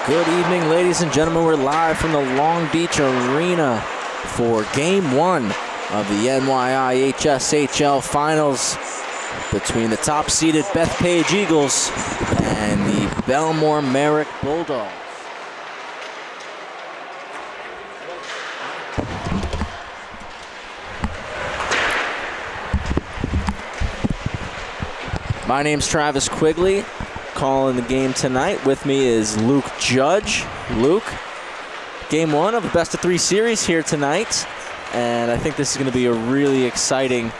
Good evening, ladies and gentlemen. We're live from the Long Beach Arena for Game 1 of the NYIHSHL Finals between the top-seeded Bethpage Eagles and the Bellmore Merrick Bulldogs. My name's Travis Quigley, calling the game tonight. With me is Luke Judge. Luke, Game 1 of the best-of-3 series here tonight, and I think this is going to be a really exciting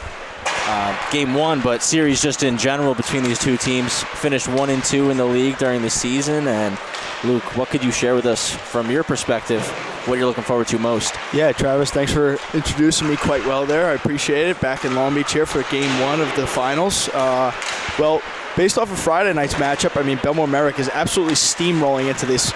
Game 1, but series just in general between these two teams. Finished 1-2 in the league during the season, and Luke, what could you share with us from your perspective, what you're looking forward to most? Yeah, Travis, thanks for introducing me quite well there. I appreciate it. Back in Long Beach here for Game 1 of the finals. Well, based off of Friday night's matchup, I mean, Bellmore Merrick is absolutely steamrolling into this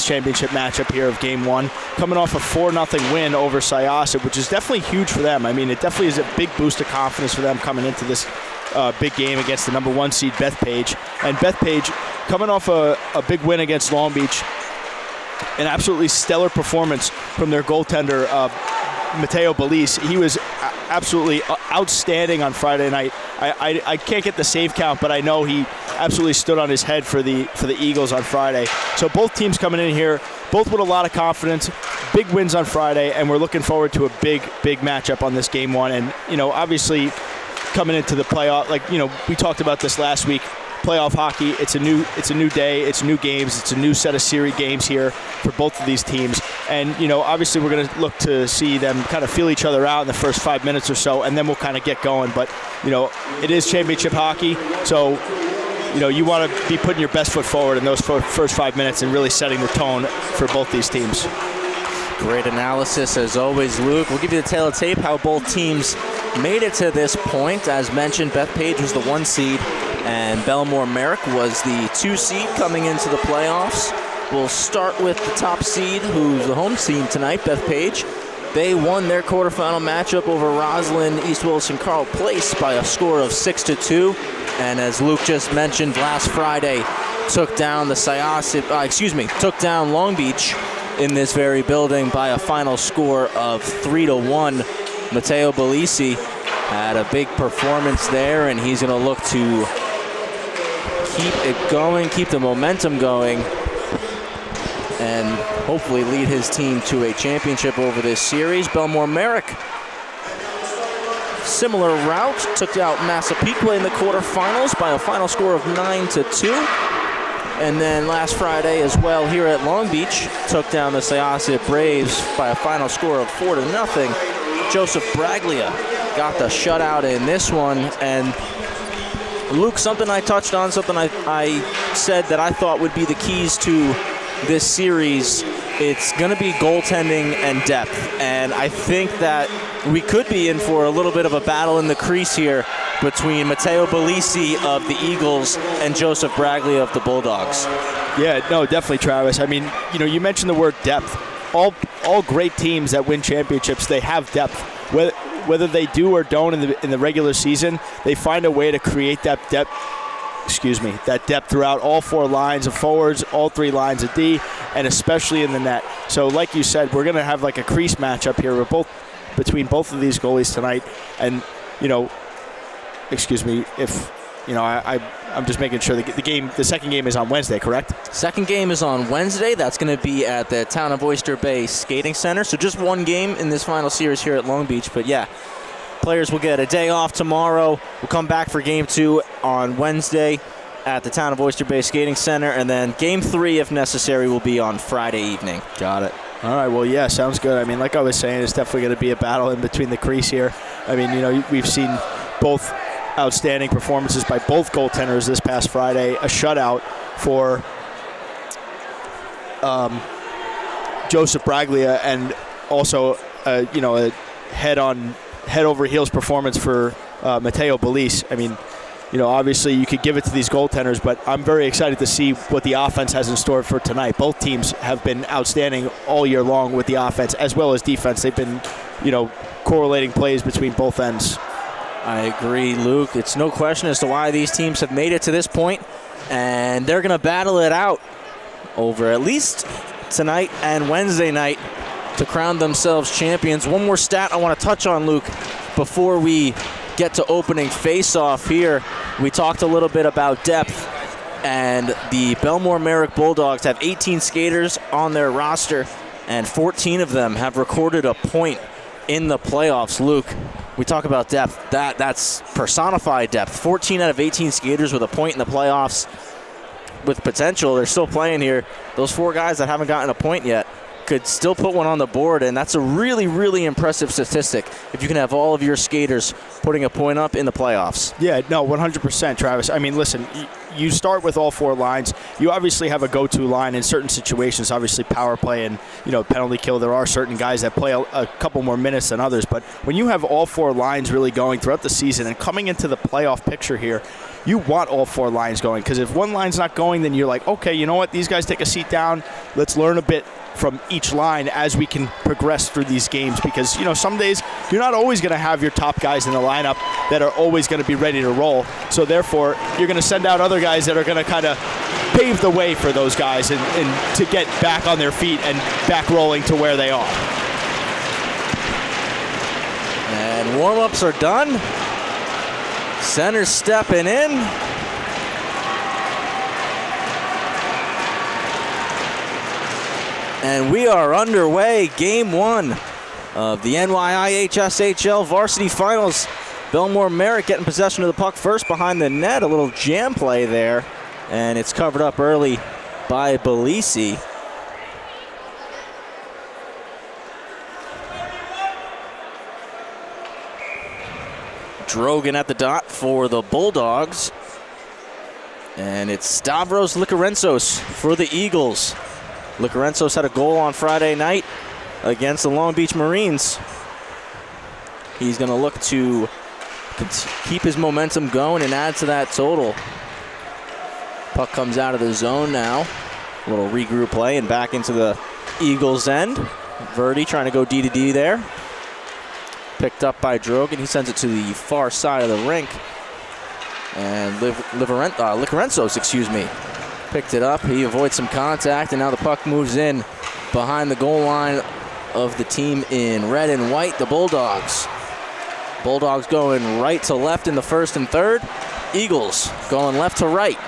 championship matchup here of Game 1, coming off a 4-0 win over Syosset, which is definitely huge for them. I mean, it definitely is a big boost of confidence for them coming into this big game against the number 1 seed Bethpage. And Bethpage, coming off a big win against Long Beach, an absolutely stellar performance from their goaltender, Matteo Bellise. He was absolutely outstanding on Friday night. I can't get the save count, but I know he absolutely stood on his head for the Eagles on Friday. So both teams coming in here, both with a lot of confidence, big wins on Friday, and we're looking forward to a big matchup on this Game 1. And, you know, obviously coming into the playoff, like, you know, we talked about this last week, playoff hockey, it's a new day, it's new games, it's a new set of series games here for both of these teams. And, you know, obviously we're going to look to see them kind of feel each other out in the first 5 minutes or so, and then we'll kind of get going. But, you know, it is championship hockey, so, you know, you want to be putting your best foot forward in those first 5 minutes and really setting the tone for both these teams. Great analysis as always, Luke. We'll give you the tale of tape how both teams made it to this point. As mentioned, Bethpage was the 1 seed, and Bellmore Merrick was the 2 seed coming into the playoffs. We'll start with the top seed, who's the home team tonight, Bethpage. They won their quarterfinal matchup over Roslyn East Wilson Carl Place by a score of 6-2. And as Luke just mentioned, last Friday took down took down Long Beach in this very building by a final score of 3-1. Matteo Bellise had a big performance there, and he's going to look to keep it going, keep the momentum going, and hopefully lead his team to a championship over this series. Bellmore Merrick, similar route, took out Massapequa in the quarterfinals by a final score of 9-2. And then last Friday as well here at Long Beach, took down the Syosset Braves by a final score of 4-0. Joseph Braglia got the shutout in this one. And Luke, something I touched on, something I said that I thought would be the keys to this series, it's going to be goaltending and depth. And I think that we could be in for a little bit of a battle in the crease here between Matteo Bellise of the Eagles and Joseph Braglia of the Bulldogs. Yeah, no, definitely, Travis. I mean, you know, you mentioned the word depth. All great teams that win championships, they have depth. Whether they do or don't in the regular season, they find a way to create that depth. That depth throughout all 4 lines of forwards, all 3 lines of D, and especially in the net. So, like you said, we're going to have like a crease matchup here between both of these goalies tonight. And, you know, I'm just making sure the second game is on Wednesday, correct? Second game is on Wednesday. That's going to be at the Town of Oyster Bay Skating Center. So just 1 game in this final series here at Long Beach. But yeah, players will get a day off tomorrow. We'll come back for Game 2 on Wednesday at the Town of Oyster Bay Skating Center. And then Game 3, if necessary, will be on Friday evening. Got it. All right, well, yeah, sounds good. I mean, like I was saying, it's definitely going to be a battle in between the crease here. I mean, you know, we've seen both outstanding performances by both goaltenders this past Friday. A shutout for Joseph Braglia, and also, a head over heels performance for Matteo Bellise. I mean, obviously you could give it to these goaltenders, but I'm very excited to see what the offense has in store for tonight. Both teams have been outstanding all year long with the offense as well as defense. They've been, correlating plays between both ends. I agree, Luke. It's no question as to why these teams have made it to this point, and they're going to battle it out over at least tonight and Wednesday night to crown themselves champions. One more stat I want to touch on, Luke, before we get to opening face-off here. We talked a little bit about depth, and the Bellmore Merrick Bulldogs have 18 skaters on their roster, and 14 of them have recorded a point in the playoffs. Luke, we talk about depth. That's personified depth. 14 out of 18 skaters with a point in the playoffs with potential. They're still playing here. Those 4 guys that haven't gotten a point yet could still put one on the board, and that's a really, really impressive statistic if you can have all of your skaters putting a point up in the playoffs. Yeah, no, 100%, Travis. I mean, listen, you start with all 4 lines. You obviously have a go-to line in certain situations, obviously power play and, penalty kill. There are certain guys that play a couple more minutes than others, but when you have all 4 lines really going throughout the season and coming into the playoff picture here, you want all 4 lines going, because if one line's not going, then you're like, okay, you know what? These guys take a seat down. Let's learn a bit from each line as we can progress through these games, because some days you're not always going to have your top guys in the lineup that are always going to be ready to roll. So therefore you're going to send out other guys that are going to kind of pave the way for those guys and to get back on their feet and back rolling to where they are. And warm-ups are done. Center stepping in. And we are underway. Game 1 of the NYIHSHL Varsity Finals. Bellmore Merrick getting possession of the puck first behind the net. A little jam play there. And it's covered up early by Belisi. Drogan at the dot for the Bulldogs. And it's Stavros Likarensos for the Eagles. Likarensos had a goal on Friday night against the Long Beach Marines. He's going to look to keep his momentum going and add to that total. Puck comes out of the zone now. A little regroup play and back into the Eagles' end. Verdi trying to go D to D there. Picked up by Drogan. He sends it to the far side of the rink. And Likarensos, picked it up. He avoids some contact, and now the puck moves in behind the goal line of the team in red and white, the Bulldogs. Bulldogs going right to left in the first and third. Eagles going left to right.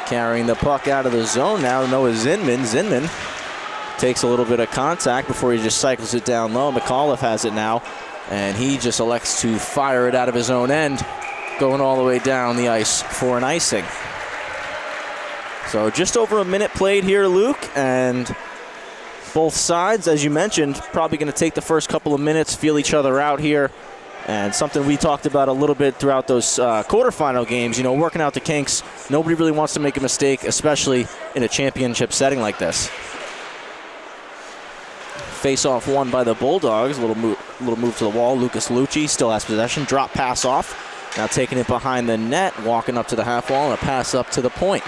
Carrying the puck out of the zone now, Noah Zinman. Zinman takes a little bit of contact before he just cycles it down low. McAuliffe has it now, and he just elects to fire it out of his own end, going all the way down the ice for an icing. So just over a minute played here, Luke, and both sides, as you mentioned, probably going to take the first couple of minutes, feel each other out here, and something we talked about a little bit throughout those quarterfinal games, working out the kinks. Nobody really wants to make a mistake, especially in a championship setting like this. Face-off won by the Bulldogs. Little move to the wall. Lucas Lucci still has possession. Drop pass off. Now taking it behind the net, walking up to the half wall, and a pass up to the point.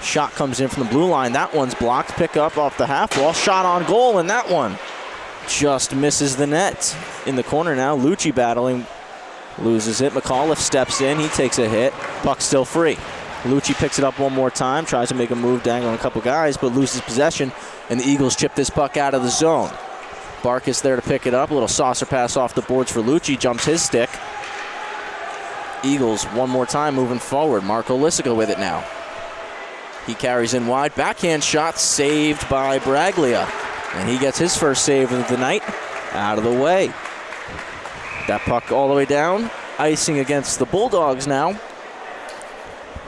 Shot comes in from the blue line. That one's blocked. Pick up off the half wall. Shot on goal, and that one just misses the net. In the corner now, Lucci battling. Loses it. McAuliffe steps in. He takes a hit. Puck still free. Lucci picks it up one more time. Tries to make a move, dangling a couple guys, but loses possession, and the Eagles chip this puck out of the zone. Barkus there to pick it up. A little saucer pass off the boards for Lucci. Jumps his stick. Eagles one more time moving forward. Marco Lissica with it now. He carries in wide. Backhand shot saved by Braglia. And he gets his first save of the night out of the way. That puck all the way down. Icing against the Bulldogs now.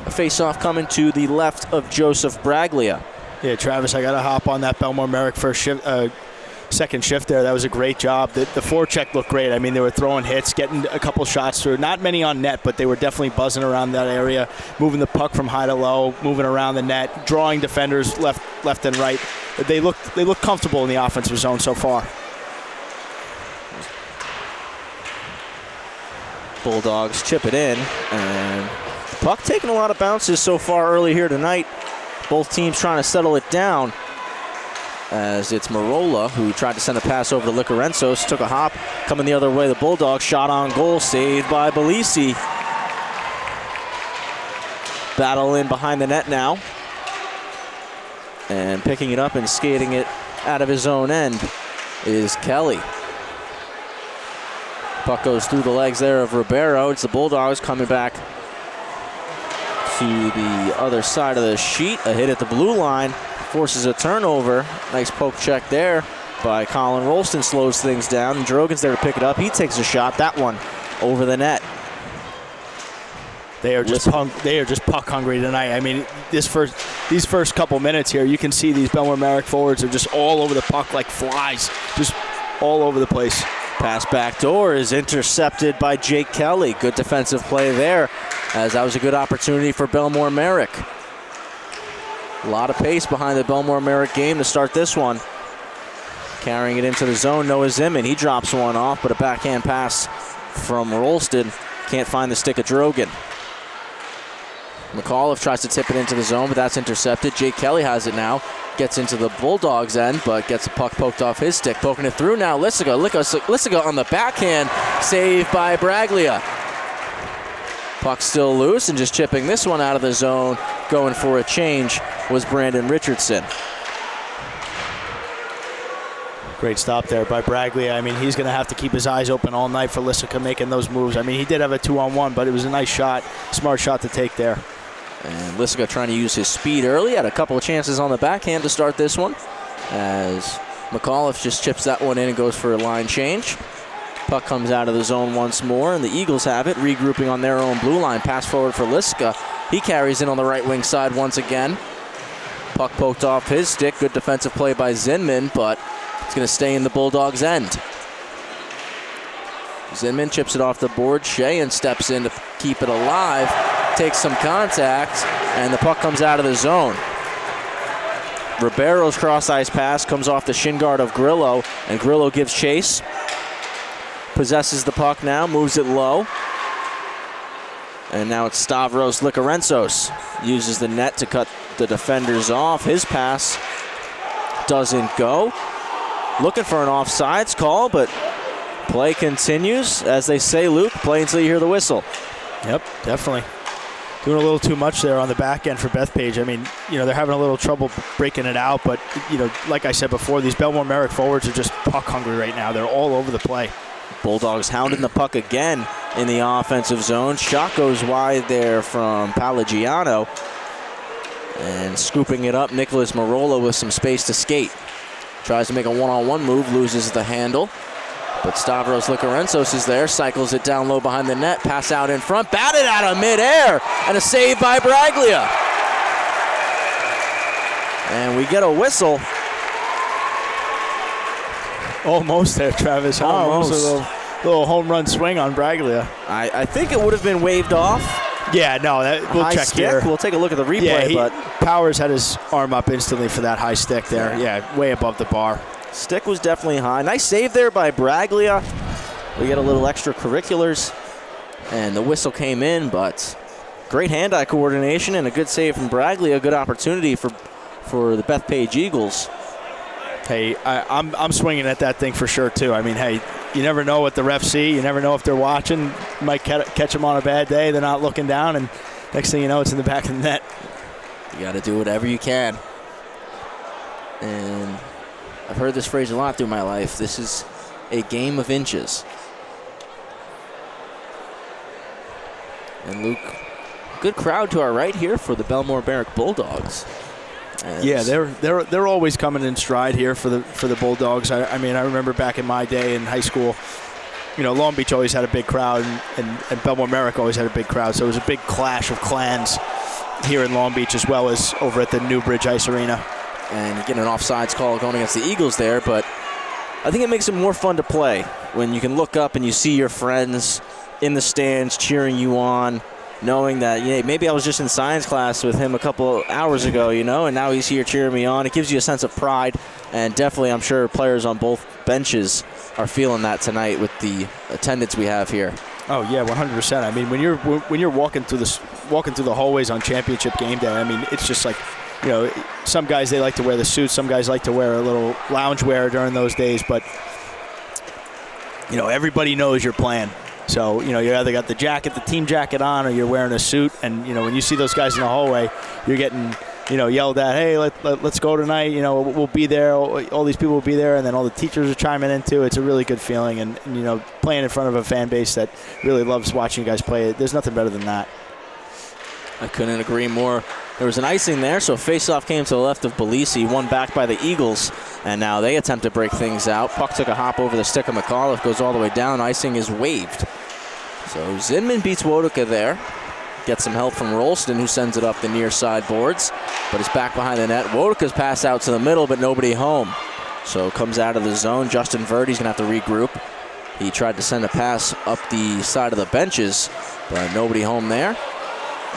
A face-off coming to the left of Joseph Braglia. Yeah, Travis, I got to hop on that Bellmore Merrick first shift. Second shift there. That was a great job. The forecheck looked great. I mean, they were throwing hits, getting a couple shots through. Not many on net, but they were definitely buzzing around that area, moving the puck from high to low, moving around the net, drawing defenders left and right. They look comfortable in the offensive zone so far. Bulldogs chip it in, and puck taking a lot of bounces so far early here tonight. Both teams trying to settle it down, as it's Marola who tried to send a pass over to Licorensos, took a hop, coming the other way. The Bulldogs shot on goal, saved by Belisi. Battle in behind the net now, and picking it up and skating it out of his own end is Kelly. Puck goes through the legs there of Ribeiro. It's the Bulldogs coming back to the other side of the sheet. A hit at the blue line forces a turnover. Nice poke check there by Colin Rolston, slows things down. And Drogan's there to pick it up. He takes a shot. That one over the net. They are just puck hungry tonight. I mean, these first couple minutes here, you can see these Bellmore Merrick forwards are just all over the puck like flies, just all over the place. Pass back door is intercepted by Jake Kelly. Good defensive play there, as that was a good opportunity for Bellmore Merrick. A lot of pace behind the Bellmore Merrick game to start this one. Carrying it into the zone, Noah Zimmerman. He drops one off, but a backhand pass from Rolston. Can't find the stick of Drogan. McAuliffe tries to tip it into the zone, but that's intercepted. Jake Kelly has it now. Gets into the Bulldogs' end, but gets the puck poked off his stick. Poking it through now. Lissiga on the backhand. Saved by Braglia. Puck still loose, and just chipping this one out of the zone, going for a change, was Brandon Richardson. Great stop there by Braglia. I mean, he's going to have to keep his eyes open all night for Lissiga making those moves. I mean, he did have a 2-on-1, but it was a nice shot. Smart shot to take there. And Lissiga trying to use his speed early. Had a couple of chances on the backhand to start this one, as McAuliffe just chips that one in and goes for a line change. Puck comes out of the zone once more, and the Eagles have it, regrouping on their own blue line. Pass forward for Lissiga. He carries in on the right wing side once again. Puck poked off his stick. Good defensive play by Zinman, but it's going to stay in the Bulldogs' end. Zinman chips it off the board. Sheehan steps in to keep it alive. Takes some contact, and the puck comes out of the zone. Ribeiro's cross-ice pass comes off the shin guard of Grillo, and Grillo gives chase. Possesses the puck now, moves it low. And now it's Stavros Licorensos. Uses the net to cut the defenders off. His pass doesn't go. Looking for an offsides call, but play continues. As they say, Luke, play until you hear the whistle. Yep, definitely. Doing a little too much there on the back end for Bethpage. I mean, they're having a little trouble breaking it out, but, like I said before, these Bellmore Merrick forwards are just puck hungry right now. They're all over the play. Bulldogs hounding the puck again in the offensive zone. Shot goes wide there from Palagiano. And scooping it up, Nicholas Marola with some space to skate. Tries to make a one-on-one move, loses the handle. But Stavros Licorensos is there, cycles it down low behind the net, pass out in front, batted out of midair, and a save by Braglia. And we get a whistle. Almost there, Travis. Almost a little home run swing on Braglia. I think it would have been waved off. Yeah, no, we'll check stick. here. We'll take a look at the replay. But Powers had his arm up instantly for that high stick there. Yeah, way above the bar. Stick was definitely high. Nice save there by Braglia. We get a little extracurriculars, and the whistle came in, but great hand-eye coordination and a good save from Braglia. Good opportunity for the Bethpage Eagles. Hey, I'm swinging at that thing for sure, too. I mean, hey, you never know what the refs see. You never know if they're watching. You might catch them on a bad day. They're not looking down, and next thing you know, it's in the back of the net. You got to do whatever you can. And I've heard this phrase a lot through my life. This is a game of inches. And Luke, good crowd to our right here for the Bellmore Merrick Bulldogs. Yeah, they're always coming in stride here for the Bulldogs. I mean, I remember back in my day in high school, Long Beach always had a big crowd, and Bellmore Merrick always had a big crowd. So it was a big clash of clans here in Long Beach as well as over at the Newbridge Ice Arena. And you get an offsides call going against the Eagles there, but I think it makes it more fun to play when you can look up and you see your friends in the stands cheering you on, knowing that maybe I was just in science class with him a couple hours ago, and now he's here cheering me on. It gives you a sense of pride, and definitely I'm sure players on both benches are feeling that tonight with the attendance we have here. Oh yeah, 100%. I mean, when you're walking through the hallways on championship game day, I mean, it's just like, you know, some guys, they like to wear the suits, some guys like to wear a little lounge wear during those days, but you know, everybody knows you're playing. So, you know, you either got the jacket, the team jacket on, or you're wearing a suit. And, you know, when you see those guys in the hallway, you're getting, you know, yelled at, hey, let's go tonight. You know, we'll be there. All these people will be there. And then all the teachers are chiming in, too. It's a really good feeling. And you know, playing in front of a fan base that really loves watching you guys play, there's nothing better than that. I couldn't agree more. There was an icing there, so face-off came to the left of Belisi, won back by the Eagles, and now they attempt to break things out. Puck took a hop over the stick of McAuliffe, goes all the way down. Icing is waived. So Zinman beats Wodeka there. Gets some help from Rolston, who sends it up the near side boards, but it's back behind the net. Wodeka's pass out to the middle, but nobody home. So comes out of the zone. Justin Verdi's going to have to regroup. He tried to send a pass up the side of the benches, but nobody home there.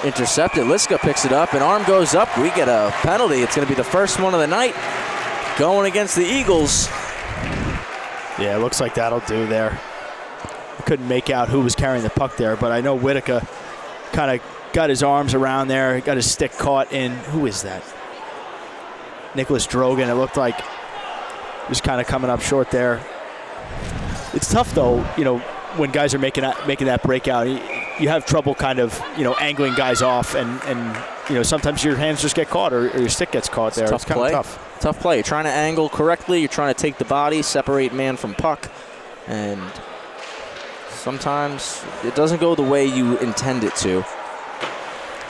Intercepted. Liska picks it up, and arm goes up. We get a penalty. It's going to be the first one of the night going against the Eagles. Yeah, it looks like that'll do there. I couldn't make out who was carrying the puck there, but I know Whitaker kind of got his arms around there, got his stick caught in. Who is that? Nicholas Drogan. It looked like he was kind of coming up short there. It's tough, though, you know, when guys are making that breakout. You have trouble kind of, you know, angling guys off, and you know, sometimes your hands just get caught or your stick gets caught there. It's kind of tough. Tough play. You're trying to angle correctly. You're trying to take the body, separate man from puck, and sometimes it doesn't go the way you intend it to.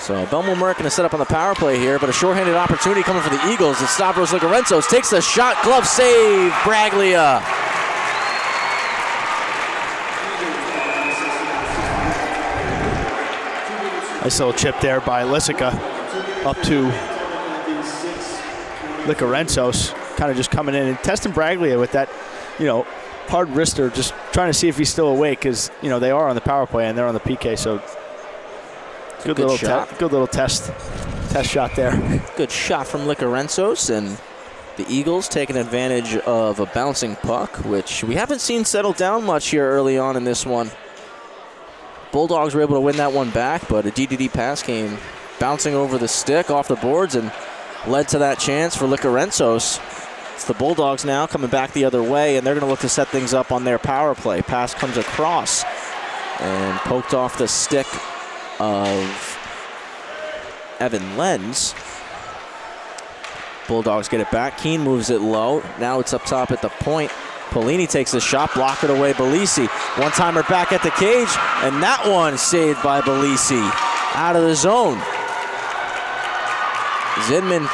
So Bellmore Merrick going to set up on the power play here, but a shorthanded opportunity coming for the Eagles. It's Stavros Ligarenzos takes the shot, glove save, Braglia. Nice little chip there by Lissica up to Ligarenzos, kind of just coming in and testing Braglia with that, you know, hard wrister, just trying to see if he's still awake, because, you know, they are on the power play and they're on the PK, so good little test shot there. Good shot from Ligarenzos, and the Eagles taking advantage of a bouncing puck, which we haven't seen settle down much here early on in this one. Bulldogs were able to win that one back, but a DDD pass came bouncing over the stick off the boards and led to that chance for Ligarenzos. It's the Bulldogs now coming back the other way, and they're going to look to set things up on their power play. Pass comes across and poked off the stick of Evan Lenz. Bulldogs get it back. Keene moves it low. Now it's up top at the point. Polini takes the shot, block it away, Belisi. One-timer back at the cage, and that one saved by Belisi. Out of the zone. Zinman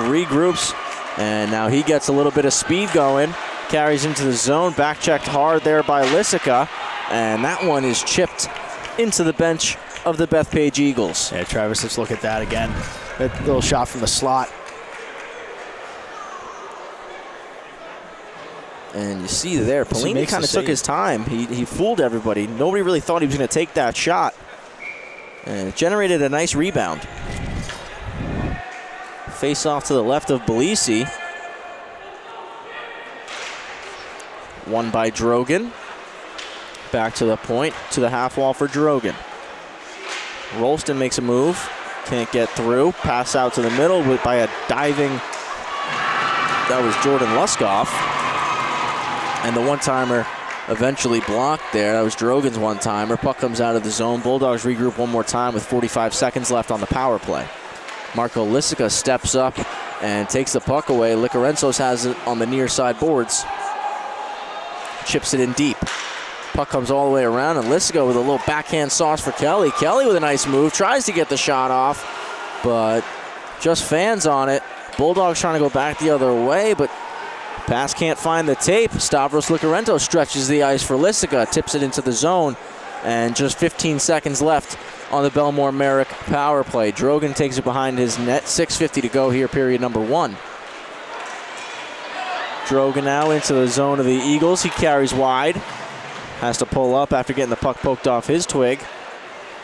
regroups, and now he gets a little bit of speed going. Carries into the zone, back-checked hard there by Lissica, and that one is chipped into the bench of the Bethpage Eagles. Yeah, Travis, let's look at that again. That little shot from the slot. And you see there, Polini kind of took his time. He fooled everybody. Nobody really thought he was going to take that shot. And it generated a nice rebound. Face off to the left of Belisi. Won by Drogan. Back to the point, to the half wall for Drogan. Rolston makes a move. Can't get through. Pass out to the middle by a diving. That was Jordan Luskoff. And the one-timer eventually blocked there. That was Drogan's one-timer. Puck comes out of the zone. Bulldogs regroup one more time with 45 seconds left on the power play. Marco Lissica steps up and takes the puck away. Ligarenzos has it on the near side boards. Chips it in deep. Puck comes all the way around, and Lissica with a little backhand sauce for Kelly. Kelly with a nice move, tries to get the shot off, but just fans on it. Bulldogs trying to go back the other way, but pass can't find the tape. Stavros Ligarenzos stretches the ice for Lissica, tips it into the zone, and just 15 seconds left on the Bellmore Merrick power play. Drogan takes it behind his net. 6:50 to go here, period number one. Drogan now into the zone of the Eagles. He carries wide. Has to pull up after getting the puck poked off his twig.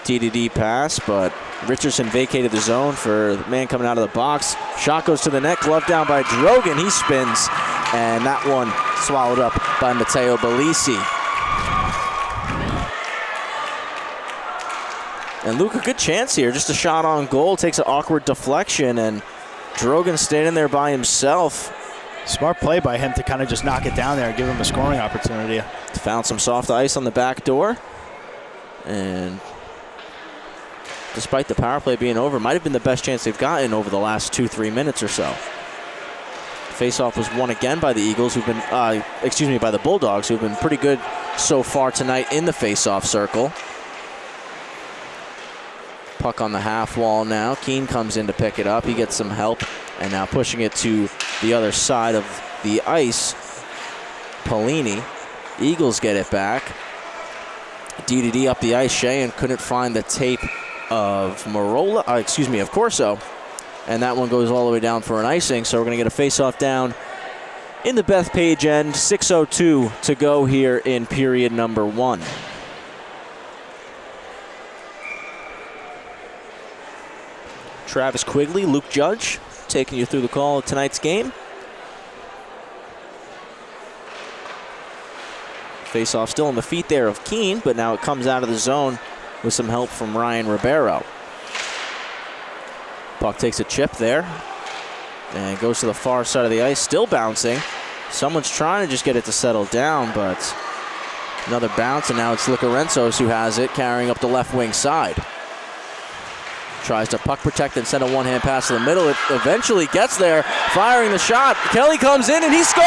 DDD pass, but Richardson vacated the zone for the man coming out of the box. Shot goes to the net, glove down by Drogan. He spins, and that one swallowed up by Matteo Belisi. And Luke, a good chance here. Just a shot on goal. Takes an awkward deflection, and Drogan standing there by himself. Smart play by him to kind of just knock it down there and give him a scoring opportunity. Found some soft ice on the back door. And despite the power play being over, might have been the best chance they've gotten over the last 2-3 minutes or so. Faceoff was won again by the Eagles, who've been, by the Bulldogs, who've been pretty good so far tonight in the faceoff circle. Puck on the half wall now. Keene comes in to pick it up. He gets some help, and now pushing it to the other side of the ice. Polini. Eagles get it back. DDD up the ice. Sheehan couldn't find the tape of of Corso. And that one goes all the way down for an icing. So we're going to get a face-off down in the Bethpage end. 6:02 to go here in period number 1. Travis Quigley, Luke Judge, taking you through the call of tonight's game. Face-off still on the feet there of Keene, but now it comes out of the zone with some help from Ryan Ribeiro. Puck takes a chip there and goes to the far side of the ice, still bouncing. Someone's trying to just get it to settle down, but another bounce, and now it's Licarenzos who has it, carrying up the left wing side. Tries to puck protect and send a one-hand pass to the middle. It eventually gets there, firing the shot. Kelly comes in and he scores!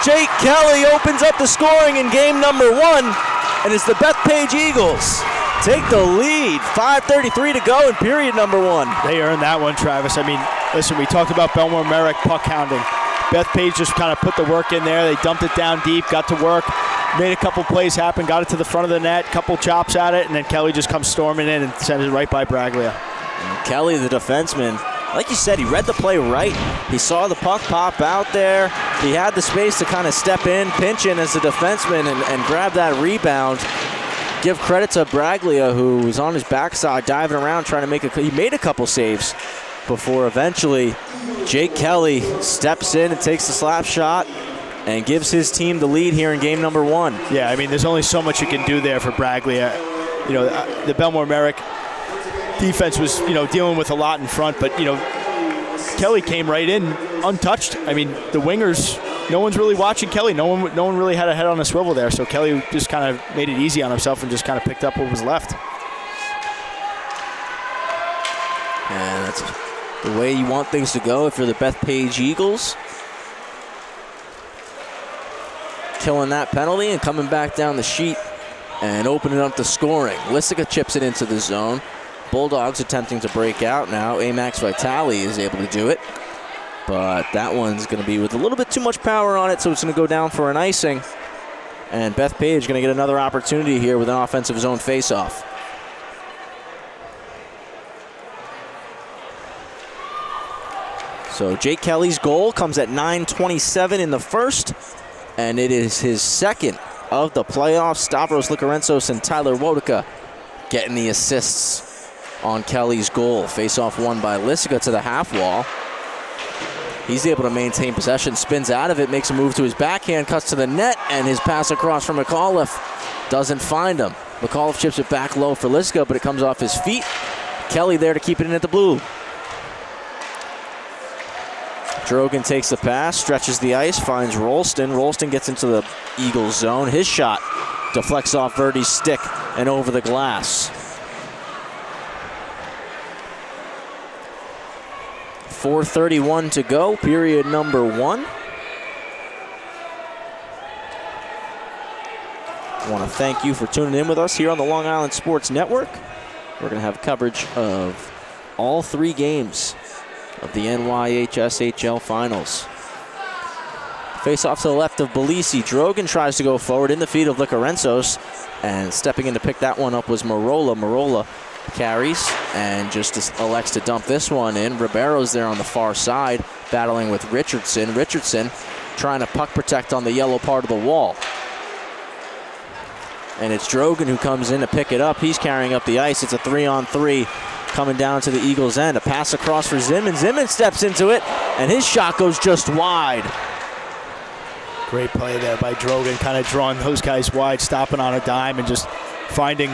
Jake Kelly opens up the scoring in game number 1, and it's the Bethpage Eagles take the lead. 5:33 to go in period number 1. They earned that one, Travis. I mean, listen, we talked about Bellmore Merrick puck hounding. Bethpage just kind of put the work in there. They dumped it down deep, got to work, made a couple plays happen, got it to the front of the net, couple chops at it, and then Kelly just comes storming in and sends it right by Braglia. And Kelly, the defenseman, like you said, he read the play right. He saw the puck pop out there. He had the space to kind of step in, pinch in as a defenseman, and grab that rebound. Give credit to Braglia, who was on his backside, diving around, trying to make he made a couple saves before eventually Jake Kelly steps in and takes the slap shot and gives his team the lead here in game number 1. Yeah, I mean, there's only so much you can do there for Braglia. You know, the Bellmore Merrick defense was, dealing with a lot in front, but, Kelly came right in untouched. I mean, the wingers, no one's really watching Kelly. No one really had a head on a swivel there, so Kelly just kind of made it easy on himself and just kind of picked up what was left. And that's the way you want things to go if you're the Bethpage Eagles. Killing that penalty and coming back down the sheet and opening up the scoring. Lissica chips it into the zone. Bulldogs attempting to break out now. Amax Vitale is able to do it. But that one's going to be with a little bit too much power on it, so it's going to go down for an icing. And Bethpage going to get another opportunity here with an offensive zone faceoff. So Jake Kelly's goal comes at 9:27 in the first, and it is his second of the playoffs. Stavros Licarenzos and Tyler Wodika getting the assists on Kelly's goal. Face-off won by Lissica to the half wall. He's able to maintain possession, spins out of it, makes a move to his backhand, cuts to the net, and his pass across from McAuliffe doesn't find him. McAuliffe chips it back low for Lissica, but it comes off his feet. Kelly there to keep it in at the blue. Drogan takes the pass, stretches the ice, finds Rolston. Rolston gets into the Eagles zone. His shot deflects off Verdi's stick and over the glass. 4:31 to go, period number 1. I want to thank you for tuning in with us here on the Long Island Sports Network. We're going to have coverage of all 3 games of the NYIHSHL Finals. Face off to the left of Belisi. Drogan tries to go forward in the feet of Licarenzos, and stepping in to pick that one up was Marola. Marola carries and just elects to dump this one in. Ribeiro's there on the far side, battling with Richardson. Richardson trying to puck protect on the yellow part of the wall. And it's Drogan who comes in to pick it up. He's carrying up the ice. It's a 3-on-3 coming down to the Eagles' end. A pass across for Zimmons. Zimmons steps into it, and his shot goes just wide. Great play there by Drogan, kind of drawing those guys wide, stopping on a dime, and just finding.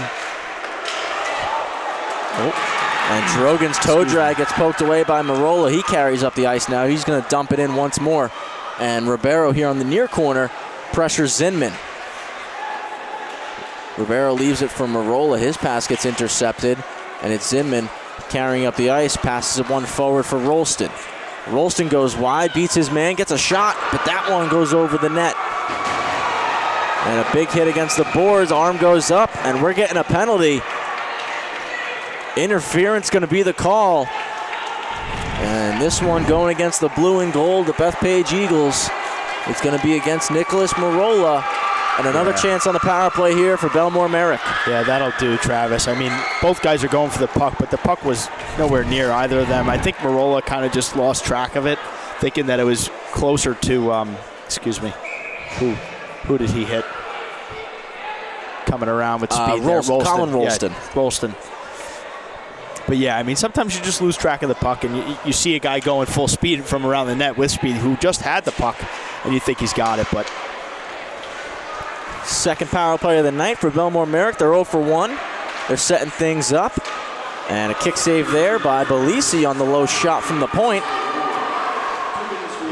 And Drogan's toe drag gets poked away by Marola. He carries up the ice now. He's going to dump it in once more. And Ribeiro here on the near corner pressures Zinman. Ribeiro leaves it for Marola. His pass gets intercepted, and it's Zinman carrying up the ice, passes it one forward for Rolston. Rolston goes wide, beats his man, gets a shot, but that one goes over the net. And a big hit against the boards, arm goes up, and we're getting a penalty. Interference going to be the call. And this one going against the blue and gold, the Bethpage Eagles. It's going to be against Nicholas Marola. And another chance on the power play here for Bellmore Merrick. Yeah, that'll do, Travis. I mean, both guys are going for the puck, but the puck was nowhere near either of them. I think Marola kind of just lost track of it, thinking that it was closer to, who did he hit? Coming around with speed there. Colin Rolston. Yeah, Rolston. But yeah, I mean, sometimes you just lose track of the puck, and you see a guy going full speed from around the net with speed who just had the puck, and you think he's got it, but... Second power play of the night for Bellmore Merrick. They're 0 for 1. They're setting things up. And a kick save there by Belisi on the low shot from the point.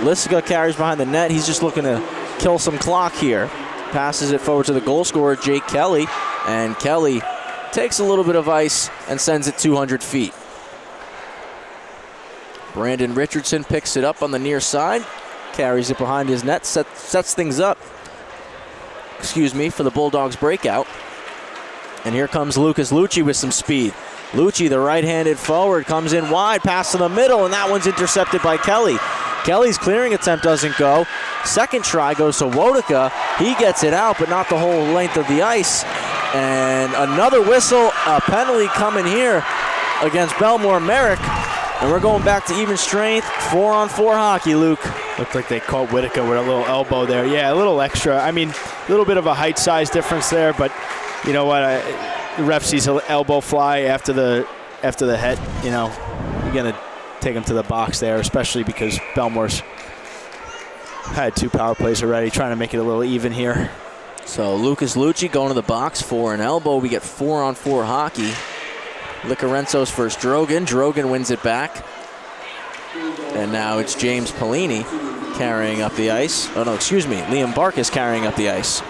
Lissiga carries behind the net. He's just looking to kill some clock here. Passes it forward to the goal scorer, Jake Kelly. And Kelly takes a little bit of ice and sends it 200 feet. Brandon Richardson picks it up on the near side. Carries it behind his net. Sets things up. For the Bulldogs breakout. And here comes Lucas Lucci with some speed. Lucci, the right-handed forward, comes in wide, pass to the middle, and that one's intercepted by Kelly. Kelly's clearing attempt doesn't go. Second try goes to Wodika. He gets it out, but not the whole length of the ice. And another whistle, a penalty coming here against Bellmore Merrick. And we're going back to even strength, 4-on-4 hockey, Luke. Looked like they caught Whitaker with a little elbow there. Yeah, a little extra. I mean, a little bit of a height size difference there, but you know what? The ref sees an elbow fly after the hit. You know, you're gonna take him to the box there, especially because Bellmore's had 2 power plays already, trying to make it a little even here. So Lucas Lucci going to the box for an elbow. We get 4-on-4 hockey. Licarenzo's first Drogan. Drogan wins it back. And now it's James Pellini carrying up the ice. Oh, no, excuse me. Liam Barkas carrying up the ice.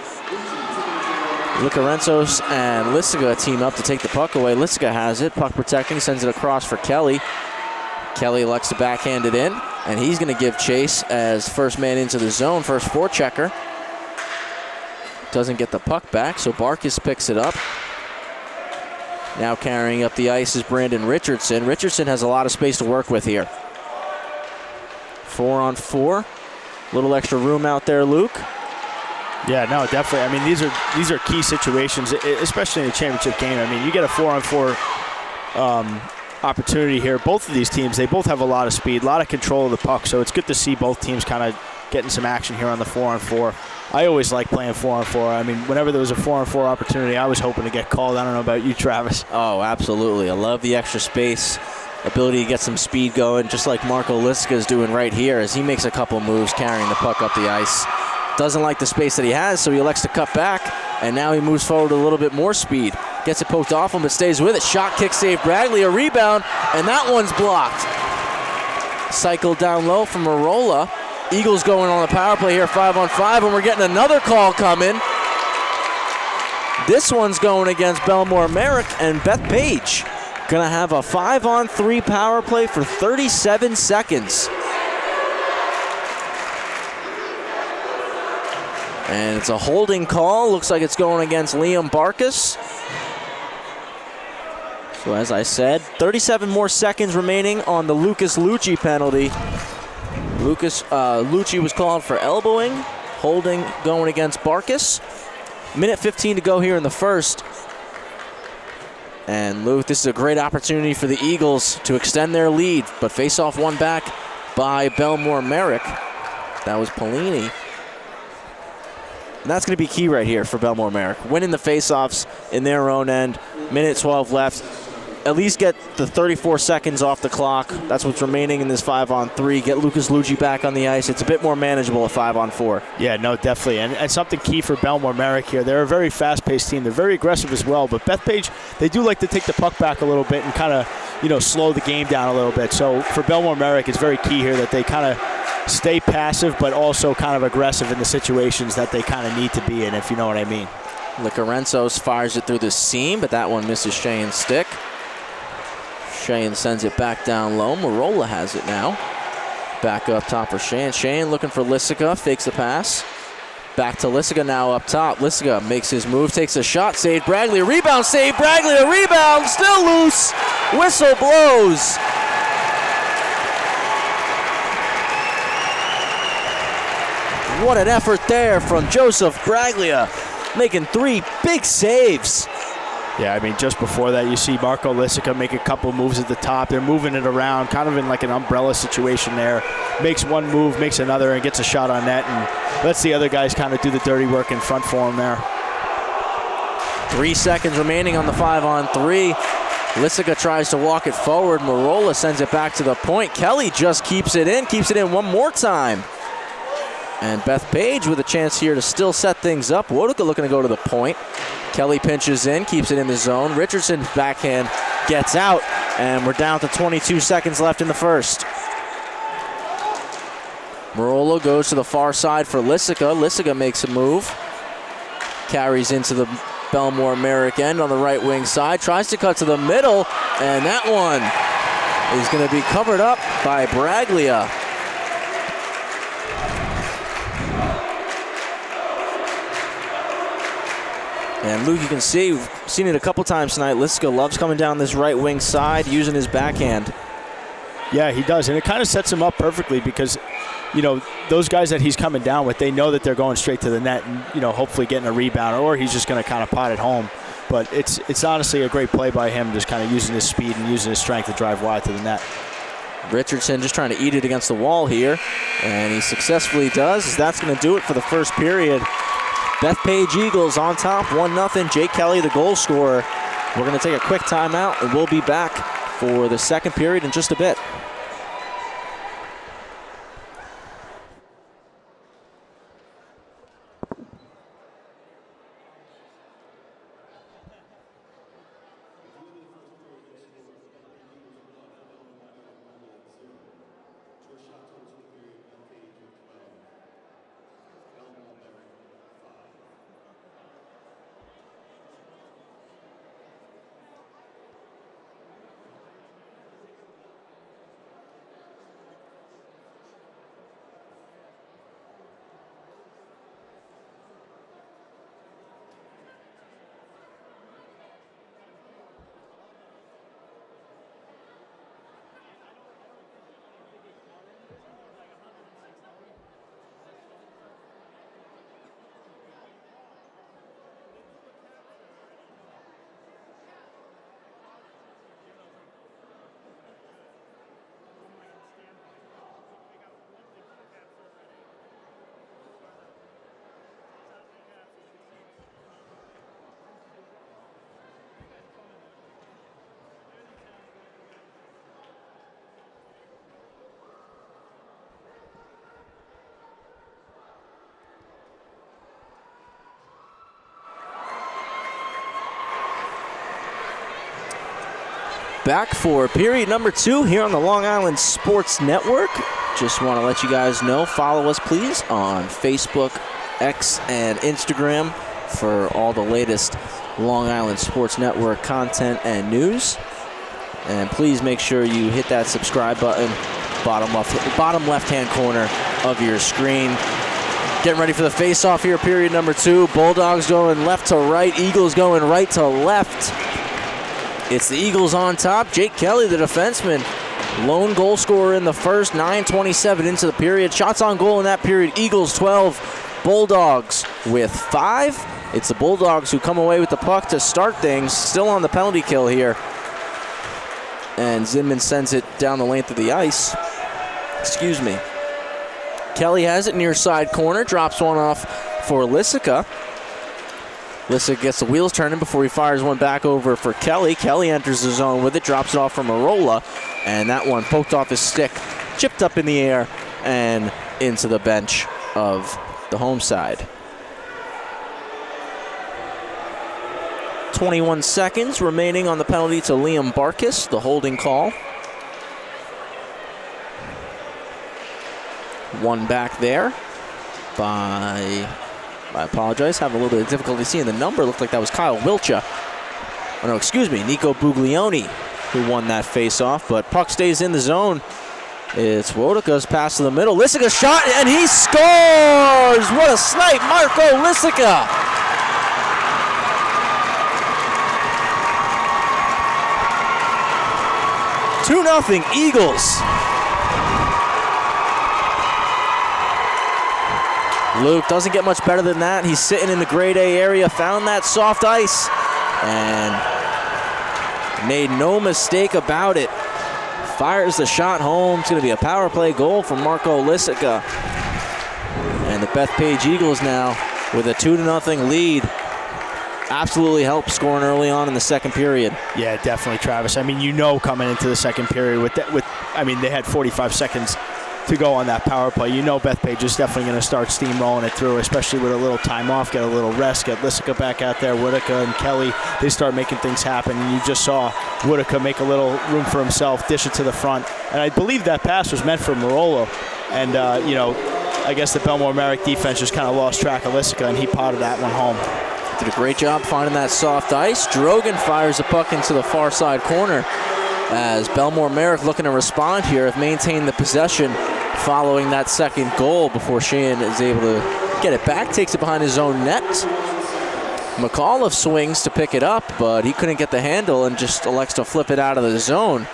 Licarenzos and Lissiga team up to take the puck away. Lissiga has it. Puck protecting, sends it across for Kelly. Kelly elects to backhand it in, and he's going to give chase as first man into the zone, first forechecker. Doesn't get the puck back, so Barkas picks it up. Now carrying up the ice is Brandon Richardson. Richardson has a lot of space to work with here. 4-on-4. Little extra room out there, Luke. Yeah, no, definitely. I mean, these are key situations, especially in a championship game. I mean, you get a 4-on-4 opportunity here. Both of these teams, they both have a lot of speed, a lot of control of the puck, so it's good to see both teams kind of getting some action here on the 4-on-4. I always like playing 4-on-4. I mean, whenever there was a 4-on-4 opportunity, I was hoping to get called. I don't know about you, Travis. Oh, absolutely. I love the extra space, ability to get some speed going, just like Marco Lissiga is doing right here as he makes a couple moves carrying the puck up the ice. Doesn't like the space that he has, so he elects to cut back, and now he moves forward with a little bit more speed. Gets it poked off him, but stays with it. Shot, kick, save Bradley, a rebound, and that one's blocked. Cycle down low from Marola. Eagles going on the power play here, 5-on-5, and we're getting another call coming. This one's going against Bellmore Merrick, and Bethpage gonna have a 5-on-3 power play for 37 seconds. And it's a holding call. Looks like it's going against Liam Barkas. So as I said, 37 more seconds remaining on the Lucas Lucci penalty. Lucci was called for elbowing. Holding going against Barkas. Minute 15 to go here in the first. And Luke, this is a great opportunity for the Eagles to extend their lead, but face off one back by Bellmore Merrick. That was Pellini. And that's going to be key right here for Bellmore Merrick. Winning the face-offs in their own end. Minute 12 left. at least get the 34 seconds off the clock. That's what's remaining in this 5-on-3. Get Lucas Luigi back on the ice. It's a bit more manageable at 5-on-4. Yeah, no, definitely. And something key for Bellmore Merrick here. They're a very fast-paced team. They're very aggressive as well. But Bethpage, they do like to take the puck back a little bit and kind of, slow the game down a little bit. So for Bellmore Merrick, it's very key here that they kind of stay passive but also kind of aggressive in the situations that they kind of need to be in, if you know what I mean. Licorenzos fires it through the seam, but that one misses Shane's stick. Shane sends it back down low. Marola has it now. Back up top for Shane. Shane looking for Lissica, fakes the pass. Back to Lissica now up top. Lissica makes his move, takes a shot, saved Bragley. A rebound, saved Bragley. A rebound, still loose. Whistle blows. What an effort there from Joseph Braglia, making 3 big saves. Yeah, I mean, just before that, you see Marco Lissica make a couple moves at the top. They're moving it around, kind of in like an umbrella situation there. Makes one move, makes another, and gets a shot on net, and lets the other guys kind of do the dirty work in front for him there. 3 seconds remaining on the 5-on-3. Lissica tries to walk it forward. Marola sends it back to the point. Kelly just keeps it in one more time. And Bethpage with a chance here to still set things up. Wodeka looking to go to the point. Kelly pinches in, keeps it in the zone. Richardson's backhand gets out, and we're down to 22 seconds left in the first. Marola goes to the far side for Lissica. Lissica makes a move. Carries into the Bellmore Merrick end on the right wing side. Tries to cut to the middle, and that one is going to be covered up by Braglia. And Luke, you can see, we've seen it a couple times tonight. Lissica loves coming down this right wing side, using his backhand. Yeah, he does, and it kind of sets him up perfectly because, those guys that he's coming down with, they know that they're going straight to the net and, hopefully getting a rebound, or he's just going to kind of pot it home. But it's honestly a great play by him, just kind of using his speed and using his strength to drive wide to the net. Richardson just trying to eat it against the wall here, and he successfully does. That's going to do it for the first period. Bethpage Eagles on top, 1-0. Jake Kelly, the goal scorer. We're going to take a quick timeout, and we'll be back for the second period in just a bit. Back for period number 2 here on the Long Island Sports Network. Just want to let you guys know, follow us please on Facebook, X, and Instagram for all the latest Long Island Sports Network content and news. And please make sure you hit that subscribe button, bottom left-hand corner of your screen. Getting ready for the face-off here, period number 2. Bulldogs going left to right, Eagles going right to left. It's the Eagles on top. Jake Kelly, the defenseman, lone goal scorer in the first. 9:27 into the period. Shots on goal in that period. Eagles 12, Bulldogs with 5. It's the Bulldogs who come away with the puck to start things. Still on the penalty kill here. And Zinman sends it down the length of the ice. Excuse me. Kelly has it near side corner. Drops one off for Lissica. Lysick gets the wheels turning before he fires one back over for Kelly. Kelly enters the zone with it, drops it off from Marola, and that one poked off his stick, chipped up in the air, and into the bench of the home side. 21 seconds remaining on the penalty to Liam Barkis, the holding call. One back there by, I apologize, having a little bit of difficulty seeing the number. Looked like that was Kyle Wilcha. Oh, no, excuse me, Nico Buglioni, who won that face-off, but puck stays in the zone. It's Wodika's pass to the middle. Lysica's shot, and he scores! What a snipe, Marco Lysica! Two-0 Eagles. Luke doesn't get much better than that. He's sitting in the grade A area, found that soft ice, and made no mistake about it. Fires the shot home. It's going to be a power play goal from Marco Lysica. And the Bethpage Eagles now with a 2-0 lead. Absolutely helped scoring early on in the second period. Yeah, definitely, Travis. I mean, coming into the second period they had 45 seconds to go on that power play. Bethpage is definitely going to start steamrolling it through, especially with a little time off, get a little rest, get Lysica back out there. Wodika and Kelly, they start making things happen. And you just saw Wodika make a little room for himself, dish it to the front. And I believe that pass was meant for Marola. And, I guess the Bellmore Merrick defense just kind of lost track of Lysica, and he potted that one home. Did a great job finding that soft ice. Drogan fires a puck into the far side corner as Bellmore Merrick looking to respond here, have maintained the possession following that second goal before Sheehan is able to get it back, takes it behind his own net. McAuliffe swings to pick it up, but he couldn't get the handle and just elects to flip it out of the zone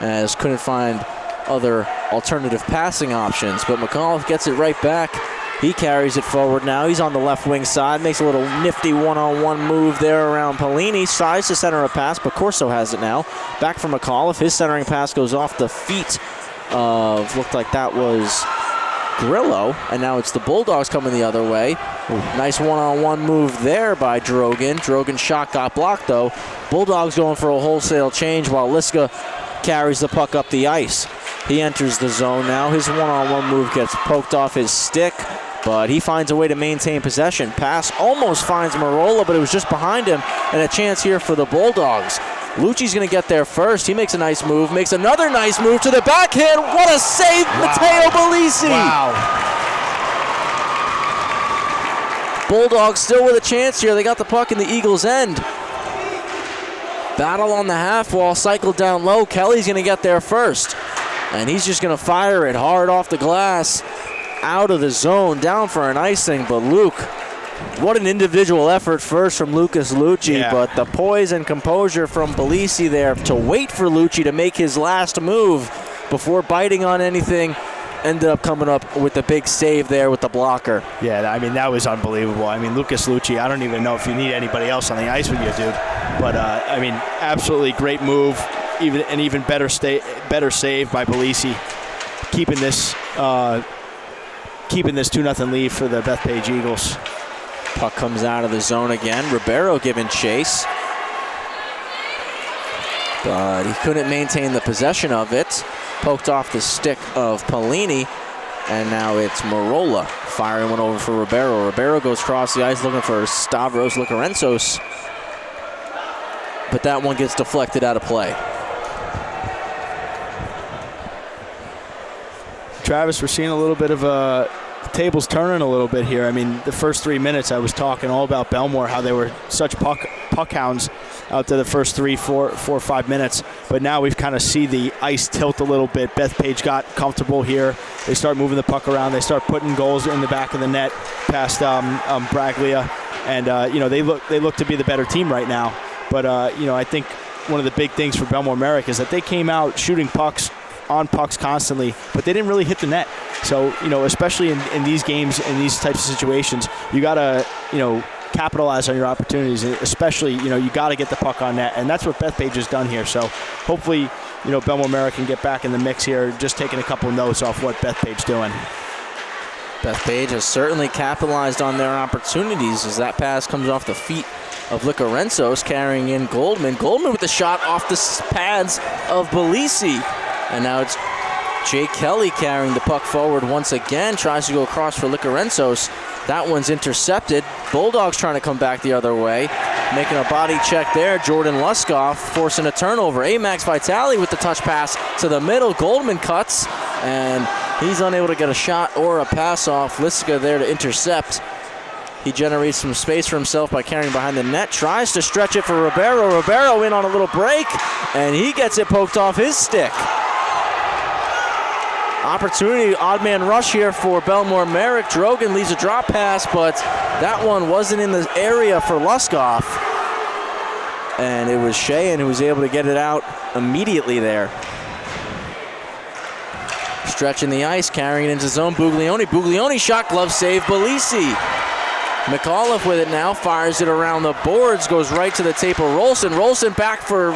as couldn't find other alternative passing options. But McAuliffe gets it right back. He carries it forward now. He's on the left wing side, makes a little nifty one-on-one move there around Polini. Tries to center a pass, but Corso has it now. Back from McAuliffe. His centering pass goes off the feet of, looked like that was Grillo, and now it's the Bulldogs coming the other way. Ooh, nice one-on-one move there by Drogan. Drogan's shot got blocked, though. Bulldogs going for a wholesale change while Lysica carries the puck up the ice. He enters the zone now. His one-on-one move gets poked off his stick, but he finds a way to maintain possession. Pass almost finds Marola, but it was just behind him, and a chance here for the Bulldogs. Lucci's going to get there first. He makes a nice move, makes another nice move to the backhand. What a save, wow. Matteo Bellisi. Wow. Bulldogs still with a chance here. They got the puck in the Eagles' end. Battle on the half wall, cycled down low. Kelly's going to get there first. And he's just going to fire it hard off the glass, out of the zone, down for an icing. But Luke, what an individual effort first from Lucas Lucci, yeah. But the poise and composure from Bellisi there to wait for Lucci to make his last move before biting on anything. Ended up coming up with the big save there with the blocker. Yeah, I mean, that was unbelievable. I mean, Lucas Lucci, I don't even know if you need anybody else on the ice with you, dude. But, I mean, absolutely great move. Even better save by Bellisi, keeping this 2-0 lead for the Bethpage Eagles. Puck comes out of the zone again. Ribeiro giving chase, but he couldn't maintain the possession of it. Poked off the stick of Polini, and now it's Marola firing one over for Ribeiro. Ribeiro goes across the ice looking for Stavros Lucarenzos, but that one gets deflected out of play. Travis, we're seeing a little bit of tables turning a little bit here. I mean, the first 3 minutes I was talking all about Bellmore, how they were such puck hounds out to the first 3, 4, 5 minutes. But now we've kind of see the ice tilt a little bit. Bethpage got comfortable here. They start moving the puck around. They start putting goals in the back of the net past Braglia. And, they look to be the better team right now. But, I think one of the big things for Bellmore Merrick is that they came out shooting pucks on pucks constantly, but they didn't really hit the net. So, especially in these games, in these types of situations, you got to, capitalize on your opportunities, especially, you got to get the puck on net, and that's what Bethpage has done here. So hopefully, Bellmore Merrick can get back in the mix here, just taking a couple of notes off what Bethpage doing. Bethpage has certainly capitalized on their opportunities as that pass comes off the feet of Licarenzos, carrying in Goldman. Goldman with the shot off the pads of Belisi. And now it's Jake Kelly carrying the puck forward once again. Tries to go across for Licarenzos. That one's intercepted. Bulldogs trying to come back the other way. Making a body check there. Jordan Luskoff forcing a turnover. Amax Vitale with the touch pass to the middle. Goldman cuts, and he's unable to get a shot or a pass off. Lissica there to intercept. He generates some space for himself by carrying behind the net. Tries to stretch it for Ribeiro. Ribeiro in on a little break, and he gets it poked off his stick. Opportunity, odd man rush here for Bellmore Merrick. Drogan leaves a drop pass, but that one wasn't in the area for Luskoff. And it was Sheehan who was able to get it out immediately there. Stretching the ice, carrying it into zone. Buglioni shot, glove save, Belisi. McAuliffe with it now, fires it around the boards, goes right to the tape of Rolston. Rolston back for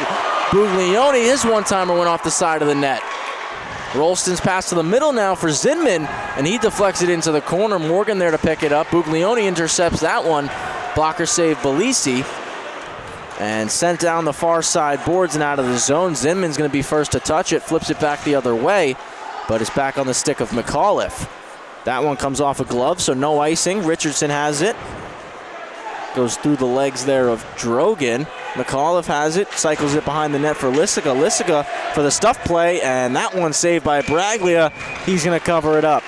Buglioni. His one-timer went off the side of the net. Rolston's pass to the middle now for Zinman, and he deflects it into the corner. Morgan there to pick it up. Buglioni intercepts that one. Blocker save Belisi. And sent down the far side boards and out of the zone. Zinman's going to be first to touch it, flips it back the other way, but it's back on the stick of McAuliffe. That one comes off a glove, so no icing. Richardson has it. Goes through the legs there of Drogan. McAuliffe has it, cycles it behind the net for Lissica. Lissica for the stuff play, and that one saved by Braglia. He's going to cover it up.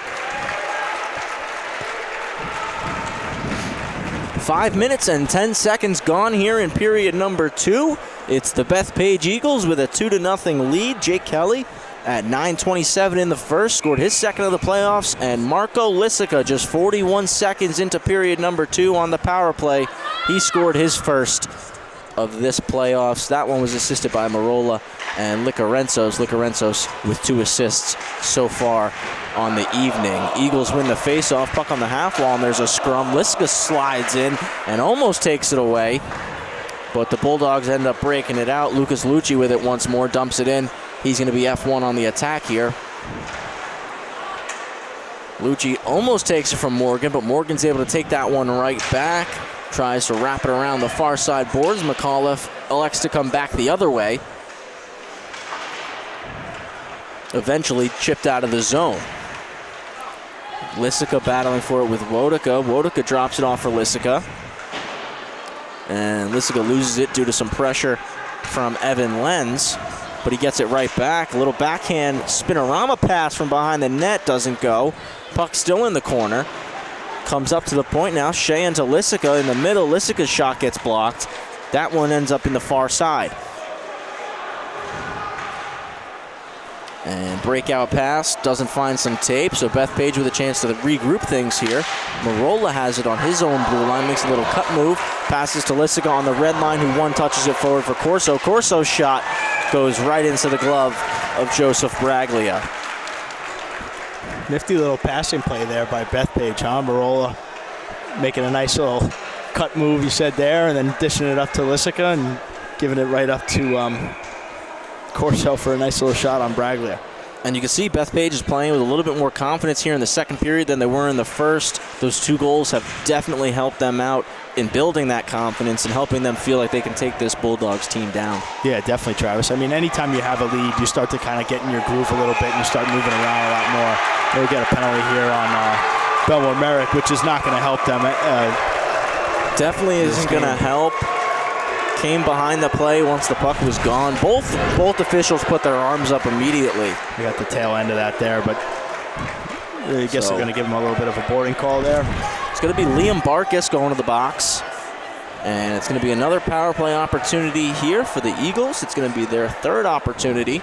5 minutes and 10 seconds gone here in period number 2. It's the Bethpage Eagles with a 2-0 lead. Jake Kelly at 9:27 in the first scored his second of the playoffs, and Marco Lissica just 41 seconds into period number 2 on the power play. He scored his first of this playoffs. That one was assisted by Marola and Licarenzos. Licarenzos with 2 assists so far on the evening. Eagles win the faceoff, puck on the half wall, and there's a scrum. Lissica slides in and almost takes it away, but the Bulldogs end up breaking it out. Lucas Lucci with it once more, dumps it in. He's going to be F1 on the attack here. Lucci almost takes it from Morgan, but Morgan's able to take that one right back. Tries to wrap it around the far side boards. McAuliffe elects to come back the other way. Eventually chipped out of the zone. Lissica battling for it with Wodika. Wodika drops it off for Lissica. And Lissica loses it due to some pressure from Evan Lenz, but he gets it right back. A little backhand spinorama pass from behind the net, doesn't go. Puck still in the corner. Comes up to the point now. Sheehan to Lissica in the middle. Lissica's shot gets blocked. That one ends up in the far side. And breakout pass, doesn't find some tape, so Bethpage with a chance to regroup things here. Marola has it on his own blue line, makes a little cut move, passes to Lissica on the red line, who one touches it forward for Corso. Corso's shot goes right into the glove of Joseph Braglia. Nifty little passing play there by Bethpage, huh? Marola making a nice little cut move, you said there, and then dishing it up to Lissica and giving it right up to Corso for a nice little shot on Braglia. And you can see Bethpage is playing with a little bit more confidence here in the second period than they were in the first. Those 2 goals have definitely helped them out in building that confidence and helping them feel like they can take this Bulldogs team down. Yeah, definitely, Travis. I mean, anytime you have a lead, you start to kind of get in your groove a little bit and you start moving around a lot more. They'll get a penalty here on Bellmore Merrick, which is not going to help them. Definitely isn't going to help. Came behind the play once the puck was gone. Both officials put their arms up immediately. We got the tail end of that there, but I guess they're going to give him a little bit of a boarding call there. It's going to be Liam Barkas going to the box. And it's going to be another power play opportunity here for the Eagles. It's going to be their 3rd opportunity.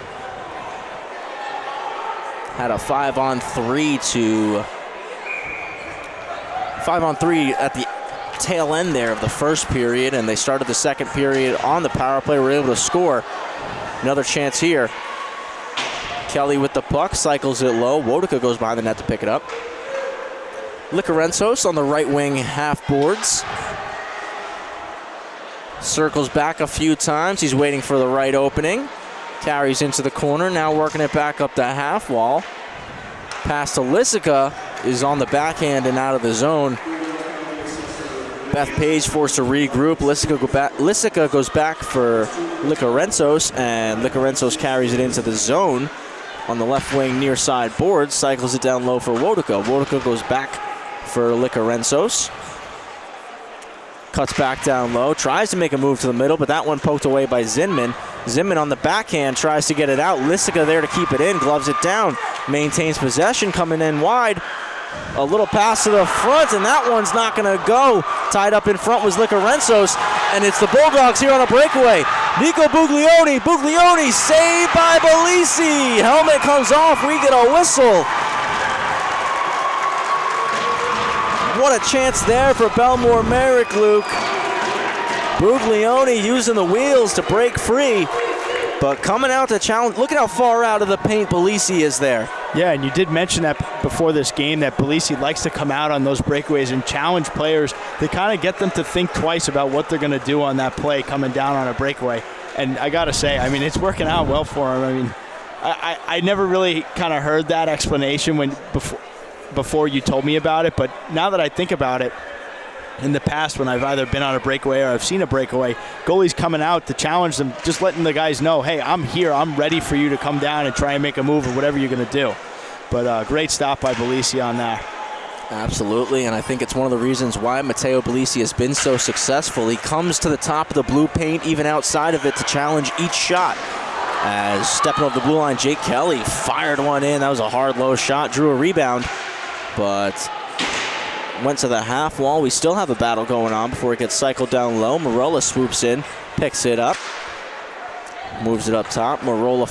Had a 5-on-3 at the tail end there of the first period, and they started the second period on the power play. Were able to score. Another chance here. Kelly with the puck, cycles it low. Wodika goes behind the net to pick it up. Licarenzos on the right wing half boards. Circles back a few times. He's waiting for the right opening. Carries into the corner, now working it back up the half wall. Pass to Lissica, is on the backhand and out of the zone. Bethpage forced to regroup. Lissica goes back for Licarenzos, and Licarenzos carries it into the zone on the left wing near side board, cycles it down low for Wodica. Wodica goes back for Licarenzos. Cuts back down low, tries to make a move to the middle, but that one poked away by Zinman. Zinman on the backhand tries to get it out. Lissica there to keep it in, gloves it down, maintains possession, coming in wide. A little pass to the front, and that one's not going to go. Tied up in front was Licarenzos, and it's the Bulldogs here on a breakaway. Nico Buglioni saved by Belisi. Helmet comes off, we get a whistle. What a chance there for Bellmore Merrick, Luke. Buglioni using the wheels to break free, but coming out to challenge. Look at how far out of the paint Belisi is there. Yeah, and you did mention that before this game that Belisi likes to come out on those breakaways and challenge players. They kind of get them to think twice about what they're going to do on that play coming down on a breakaway. And I got to say, I mean, it's working out well for him. I mean, I never really kind of heard that explanation before you told me about it, but now that I think about it, in the past when I've either been on a breakaway or I've seen a breakaway, goalies coming out to challenge them, just letting the guys know, hey, I'm here, I'm ready for you to come down and try and make a move or whatever you're going to do. But great stop by Belisi on that. Absolutely, and I think it's one of the reasons why Matteo Belisi has been so successful. He comes to the top of the blue paint, even outside of it, to challenge each shot. As stepping over the blue line, Jake Kelly fired one in. That was a hard, low shot, drew a rebound, but went to the half wall. We still have a battle going on before it gets cycled down low. Marola swoops in, picks it up, moves it up top. Marola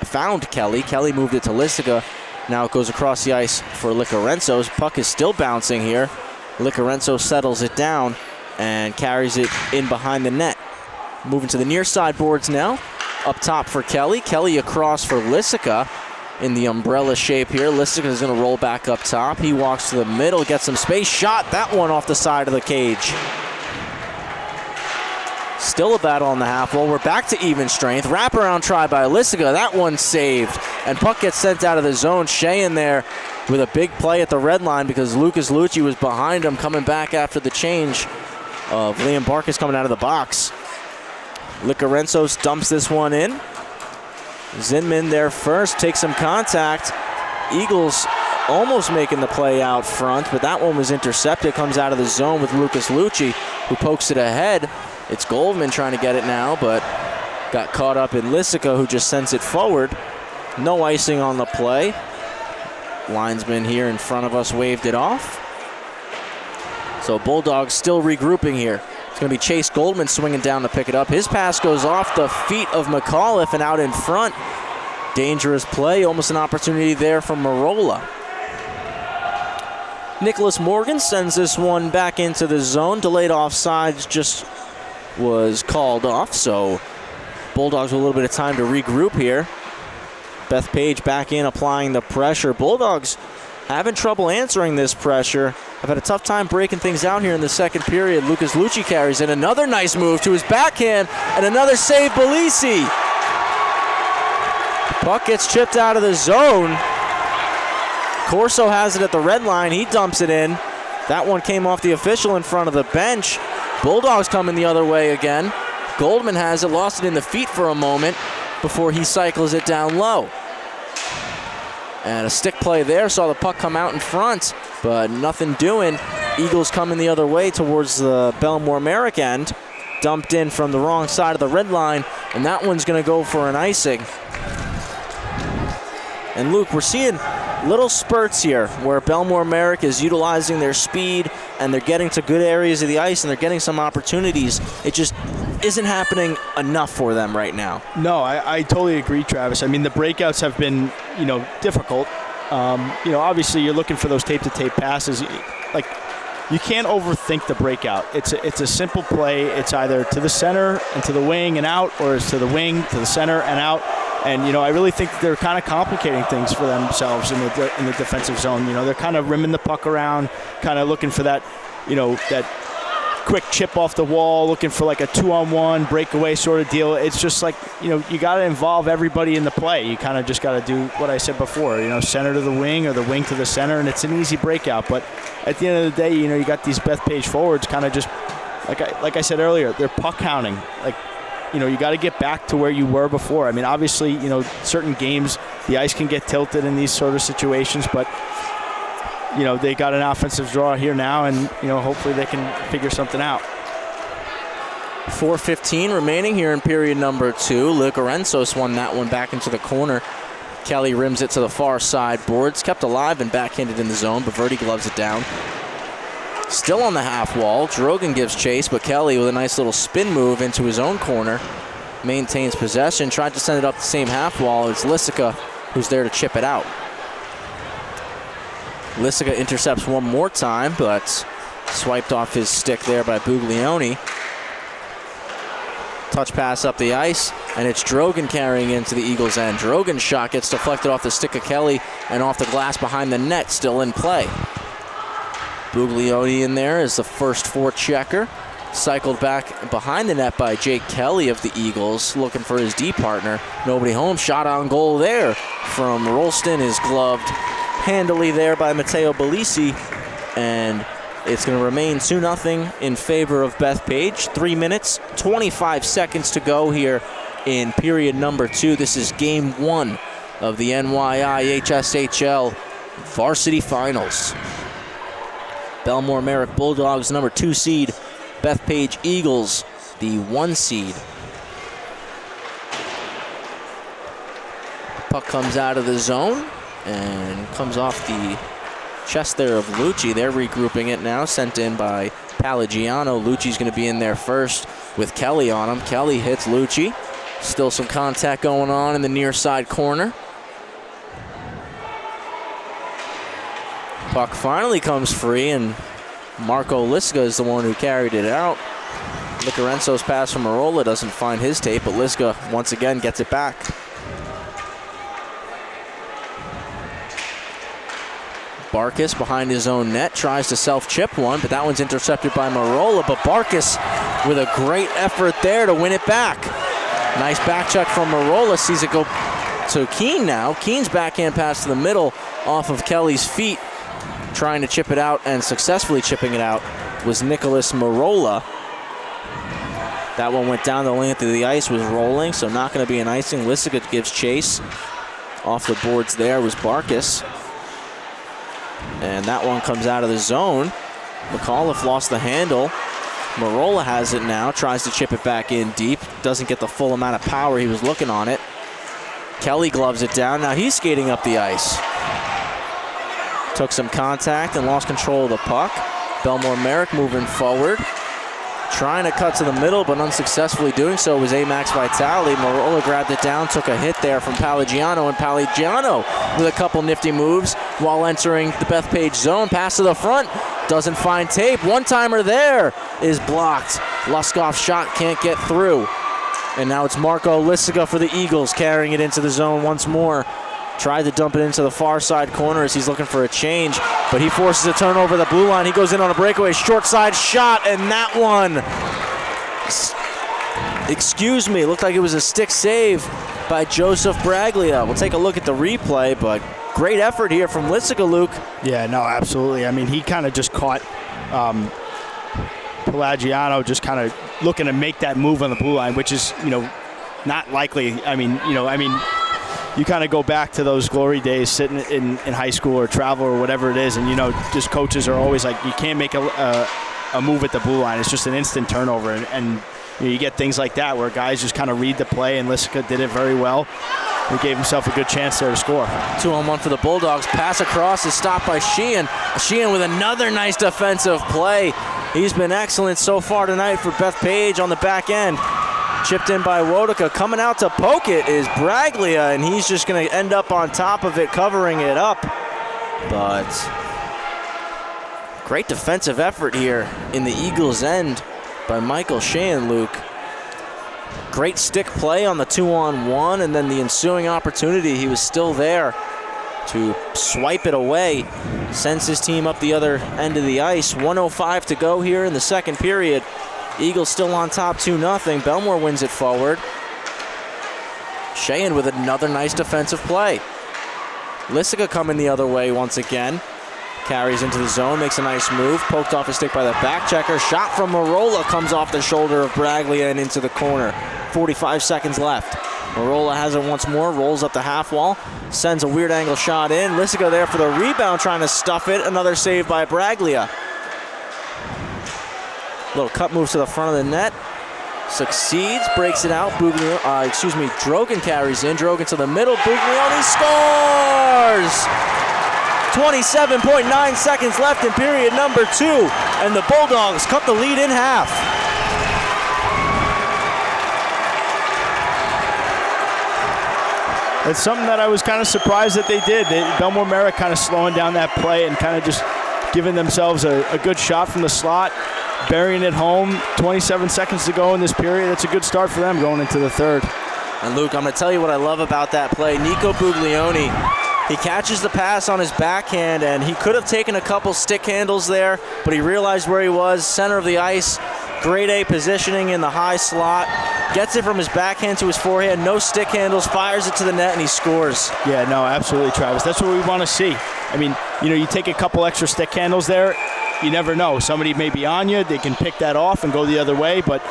found Kelly. Kelly moved it to Lissica. Now it goes across the ice for Licarenzos. Puck is still bouncing here. Licarenzos settles it down and carries it in behind the net. Moving to the near side boards now. Up top for Kelly. Kelly across for Lissica. In the umbrella shape here. Lissica is going to roll back up top. He walks to the middle, gets some space. Shot that one off the side of the cage. Still a battle on the half wall. We're back to even strength. Wraparound try by Lissica. That one saved. And puck gets sent out of the zone. Shea in there with a big play at the red line because Lucas Lucci was behind him coming back after the change of Liam Barkas coming out of the box. Licarenzos dumps this one in. Zinman there first, takes some contact. Eagles almost making the play out front, but that one was intercepted. Comes out of the zone with Lucas Lucci, who pokes it ahead. It's Goldman trying to get it now, but got caught up in Lissica, who just sends it forward. No icing on the play. Linesman here in front of us waved it off. So Bulldogs still regrouping here. It's going to be Chase Goldman swinging down to pick it up. His pass goes off the feet of McAuliffe and out in front. Dangerous play, almost an opportunity there from Marola. Nicholas Morgan sends this one back into the zone. Delayed offsides just was called off, so Bulldogs with a little bit of time to regroup here. Bethpage back in, applying the pressure. Bulldogs having trouble answering this pressure. I've had a tough time breaking things out here in the second period. Lucas Lucci carries in another nice move to his backhand, and another save, Belisi. Puck gets chipped out of the zone. Corso has it at the red line. He dumps it in. That one came off the official in front of the bench. Bulldogs coming the other way again. Goldman has it, lost it in the feet for a moment before he cycles it down low. And a stick play there, saw the puck come out in front, but nothing doing. Eagles coming the other way towards the Bellmore Merrick end. Dumped in from the wrong side of the red line, and that one's going to go for an icing. And Luke, we're seeing little spurts here where Bellmore Merrick is utilizing their speed and they're getting to good areas of the ice and they're getting some opportunities. It just isn't happening enough for them right now. No, I totally agree, Travis. I mean, the breakouts have been, difficult. Obviously you're looking for those tape-to-tape passes. Like, you can't overthink the breakout. It's a simple play. It's either to the center and to the wing and out, or it's to the wing, to the center and out. And, I really think they're kind of complicating things for themselves in the defensive zone. They're kind of rimming the puck around, kind of looking for that, that quick chip off the wall, looking for like a 2-on-1 breakaway sort of deal. It's just like, you got to involve everybody in the play. You kind of just got to do what I said before, center to the wing or the wing to the center, and it's an easy breakout. But at the end of the day, you got these Bethpage forwards kind of just, like I said earlier, they're puck hounding. Like, you got to get back to where you were before. I mean, obviously, certain games, the ice can get tilted in these sort of situations, but they got an offensive draw here now, and, hopefully they can figure something out. 4:15 remaining here in period number 2. Luke Orensos won that one back into the corner. Kelly rims it to the far side boards, kept alive and backhanded in the zone, but Verdi gloves it down. Still on the half wall, Drogan gives chase, but Kelly with a nice little spin move into his own corner maintains possession, tried to send it up the same half wall. It's Lissica who's there to chip it out. Lissica intercepts one more time, but swiped off his stick there by Buglioni. Touch pass up the ice, and it's Drogan carrying into the Eagles' end. Drogan's shot gets deflected off the stick of Kelly and off the glass behind the net, still in play. Buglioni in there is the first forechecker. Cycled back behind the net by Jake Kelly of the Eagles, looking for his D partner. Nobody home, shot on goal there from Rolston is gloved handily there by Matteo Belisi, and it's going to remain 2-0 in favor of Bethpage. 3 minutes, 25 seconds to go here in period number 2. This is game 1 of the NYIHSHL Varsity Finals. Bellmore Merrick Bulldogs, number 2 seed. Bethpage Eagles, the 1 seed. Puck comes out of the zone and comes off the chest there of Lucci. They're regrouping it now, sent in by Palagiano. Lucci's going to be in there first with Kelly on him. Kelly hits Lucci. Still some contact going on in the near side corner. Puck finally comes free, and Marco Lissica is the one who carried it out. Licorenzo's pass from Marola doesn't find his tape, but Lissica once again gets it back. Barkas behind his own net tries to self-chip one, but that one's intercepted by Marola. But Barkas with a great effort there to win it back. Nice back check from Marola, sees it go to Keene now. Keene's backhand pass to the middle off of Kelly's feet. Trying to chip it out and successfully chipping it out was Nicholas Marola. That one went down the length of the ice, was rolling, so not going to be an icing. Lissica gives chase. Off the boards there was Barkas. And that one comes out of the zone. McAuliffe lost the handle. Marola has it now, tries to chip it back in deep. Doesn't get the full amount of power he was looking on it. Kelly gloves it down. Now he's skating up the ice. Took some contact and lost control of the puck. Bellmore Merrick moving forward. Trying to cut to the middle, but unsuccessfully doing so was Amax Vitale. Marola grabbed it down, took a hit there from Palagiano, and Palagiano with a couple nifty moves while entering the Bethpage zone. Pass to the front, doesn't find tape. One-timer there is blocked. Luskoff's shot can't get through. And now it's Marco Lissica for the Eagles, carrying it into the zone once more. Tried to dump it into the far side corner as he's looking for a change, but he forces a turn over the blue line. He goes in on a breakaway, short side shot, and that one, excuse me, looked like it was a stick save by Joseph Braglia. We'll take a look at the replay, but great effort here from Lissica, Luke. Yeah, no, absolutely. I mean, he kind of just caught Pelagiano just kind of looking to make that move on the blue line, which is, not likely. You kind of go back to those glory days sitting in high school or travel or whatever it is, and just coaches are always like, you can't make a move at the blue line. It's just an instant turnover, and you get things like that where guys just kind of read the play, and Lissica did it very well. He gave himself a good chance there to score. 2-on-1 for the Bulldogs. Pass across is stopped by Sheehan. Sheehan with another nice defensive play. He's been excellent so far tonight for Bethpage on the back end. Chipped in by Wodika. Coming out to poke it is Braglia, and he's just going to end up on top of it, covering it up. But great defensive effort here in the Eagles' end by Michael Sheehan, Luke. Great stick play on the 2-on-1, and then the ensuing opportunity, he was still there to swipe it away. Sends his team up the other end of the ice. 1:05 to go here in the second period. Eagles still on top 2-0. Bellmore wins it forward. Sheehan with another nice defensive play. Lissica coming the other way once again. Carries into the zone, makes a nice move. Poked off a stick by the back checker. Shot from Marola comes off the shoulder of Braglia and into the corner. 45 seconds left. Marola has it once more, rolls up the half wall, sends a weird angle shot in. Lissica there for the rebound, trying to stuff it. Another save by Braglia. Little cut move to the front of the net. Succeeds, breaks it out. Drogan carries in. Drogan to the middle. Buglioni scores! 27.9 seconds left in period number 2, and the Bulldogs cut the lead in half. It's something that I was kind of surprised that they did. Bellmore Merrick kind of slowing down that play and kind of just giving themselves a good shot from the slot, burying it home. 27 seconds to go in this period. That's a good start for them going into the third. And Luke, I'm going to tell you what I love about that play. Nico Buglioni, he catches the pass on his backhand, and he could have taken a couple stick handles there, but he realized where he was, center of the ice. Grade A positioning in the high slot. Gets it from his backhand to his forehand, no stick handles, fires it to the net, and he scores. Yeah, no, absolutely, Travis. That's what we want to see. I mean, you take a couple extra stick handles there, you never know. Somebody may be on you, they can pick that off and go the other way, but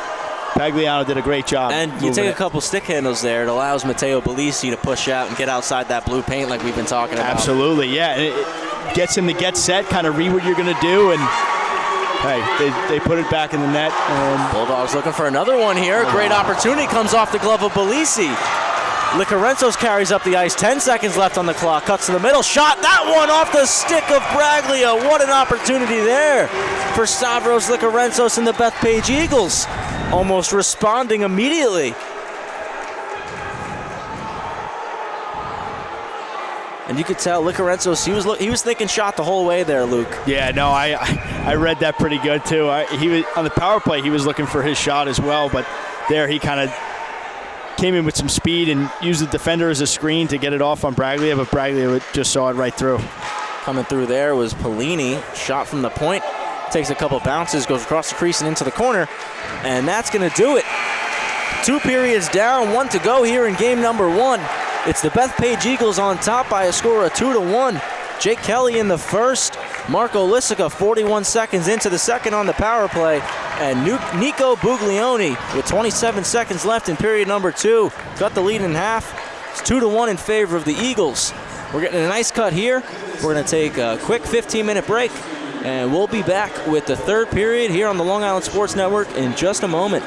Pagliano did a great job. And you take a couple stick handles there, it allows Matteo Bellisi to push out and get outside that blue paint like we've been talking about. Absolutely, yeah. It gets him to get set, kind of read what you're going to do, and hey, they put it back in the net. And Bulldogs looking for another one here. Great opportunity comes off the glove of Bellisi. Licarenzos carries up the ice. 10 seconds left on the clock. Cuts to the middle. Shot that one off the stick of Braglia. What an opportunity there for Stavros Licarenzos and the Bethpage Eagles. Almost responding immediately. And you could tell Licarenzos, he was thinking shot the whole way there, Luke. Yeah, no, I read that pretty good too. He was on the power play. He was looking for his shot as well, but there he kind of came in with some speed and used the defender as a screen to get it off on Braglia, but Braglia just saw it right through. Coming through there was Pellini. Shot from the point. Takes a couple bounces, goes across the crease and into the corner, and that's going to do it. 2 periods down, 1 to go here in game number 1. It's the Bethpage Eagles on top by a score of 2-1. Jake Kelly in the first. Marco Lissica 41 seconds into the second on the power play. And Nico Buglioni with 27 seconds left in period number 2. Cut the lead in half. It's 2-1 in favor of the Eagles. We're getting a nice cut here. We're going to take a quick 15-minute break. And we'll be back with the third period here on the Long Island Sports Network in just a moment.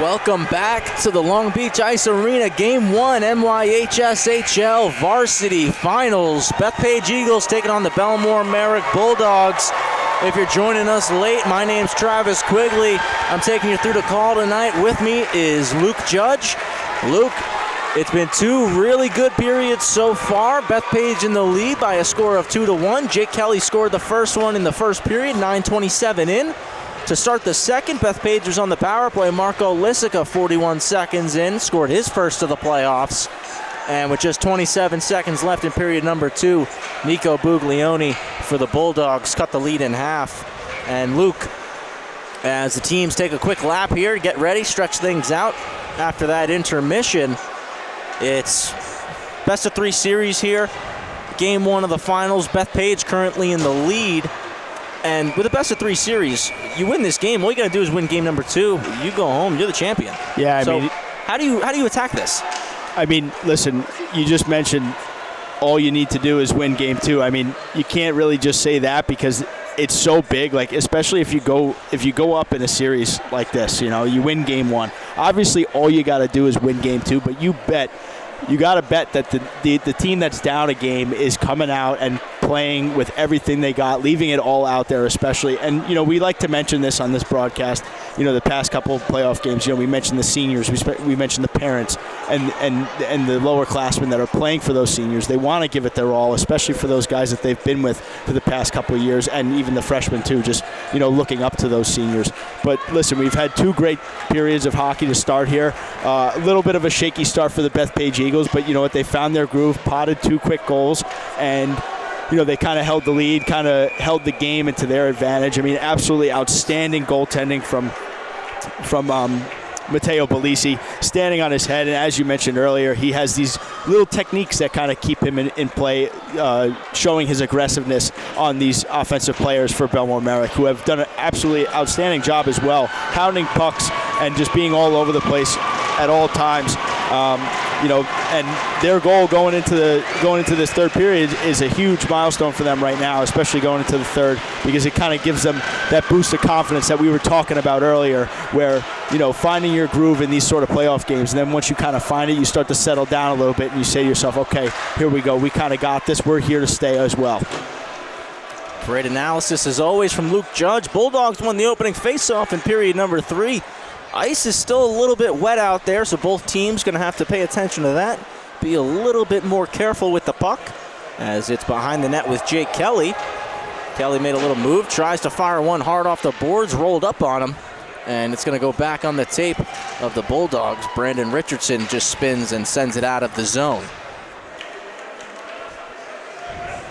Welcome back to the Long Beach Ice Arena. Game 1, NYIHSHL Varsity Finals. Bethpage Eagles taking on the Bellmore Merrick Bulldogs. If you're joining us late, my name's Travis Quigley. I'm taking you through the call tonight. With me is Luke Judge. Luke, it's been 2 really good periods so far. Bethpage in the lead by a score of 2-1. Jake Kelly scored the first one in the first period, 9:27 in. To start the second, Bethpage was on the power play. Marco Lissica, 41 seconds in, scored his first of the playoffs. And with just 27 seconds left in period number 2, Nico Buglioni for the Bulldogs cut the lead in half. And Luke, as the teams take a quick lap here, get ready, stretch things out after that intermission. It's best of 3 series here. Game 1 of the finals. Bethpage currently in the lead. And with a best of 3 series, you win this game. All you got to do is win game number 2. You go home. You're the champion. Yeah, I mean, how do you attack this? I mean, listen, you just mentioned all you need to do is win game 2. I mean, you can't really just say that because it's so big. Like, especially if you go up in a series like this, you win game 1. Obviously, all you got to do is win game 2. But you got to bet that the team that's down a game is coming out and playing with everything they got, leaving it all out there especially. And, we like to mention this on this broadcast, the past couple of playoff games, we mentioned the seniors, we mentioned the parents and the lower classmen that are playing for those seniors. They want to give it their all, especially for those guys that they've been with for the past couple of years, and even the freshmen too, just, looking up to those seniors. But listen, we've had 2 great periods of hockey to start here. A little bit of a shaky start for the Bethpage Eagles, but you know what? They found their groove, potted 2 quick goals, and they kind of held the lead, kind of held the game into their advantage. I mean, absolutely outstanding goaltending from Matteo Bellisi, standing on his head. And as you mentioned earlier, he has these little techniques that kind of keep him in play, showing his aggressiveness on these offensive players for Bellmore Merrick, who have done an absolutely outstanding job as well, hounding pucks and just being all over the place at all times. And their goal going into this third period is a huge milestone for them right now, especially going into the third, because it kind of gives them that boost of confidence that we were talking about earlier, where, finding your groove in these sort of playoff games. And then once you kind of find it, you start to settle down a little bit and you say to yourself, okay, here we go. We kind of got this. We're here to stay as well. Great analysis as always from Luke Judge. Bulldogs won the opening faceoff in period number 3. Ice is still a little bit wet out there, so both teams going to have to pay attention to that. Be a little bit more careful with the puck as it's behind the net with Jake Kelly. Kelly made a little move, tries to fire one hard off the boards, rolled up on him, and it's going to go back on the tape of the Bulldogs. Brandon Richardson just spins and sends it out of the zone.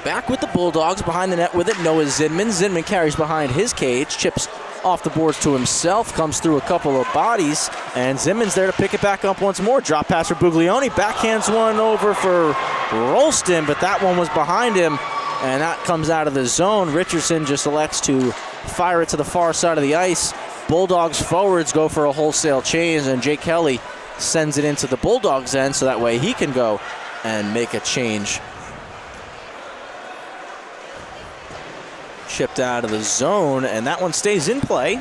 Back with the Bulldogs, behind the net with it, Noah Zinman. Zinman carries behind his cage, chips off the boards to himself, comes through a couple of bodies, and Zinman's there to pick it back up once more. Drop pass for Buglioni, backhands one over for Rolston, but that one was behind him, and that comes out of the zone. Richardson just elects to fire it to the far side of the ice. Bulldogs forwards go for a wholesale change, and Jake Kelly sends it into the Bulldogs end so that way he can go and make a change. Chipped out of the zone, and that one stays in play.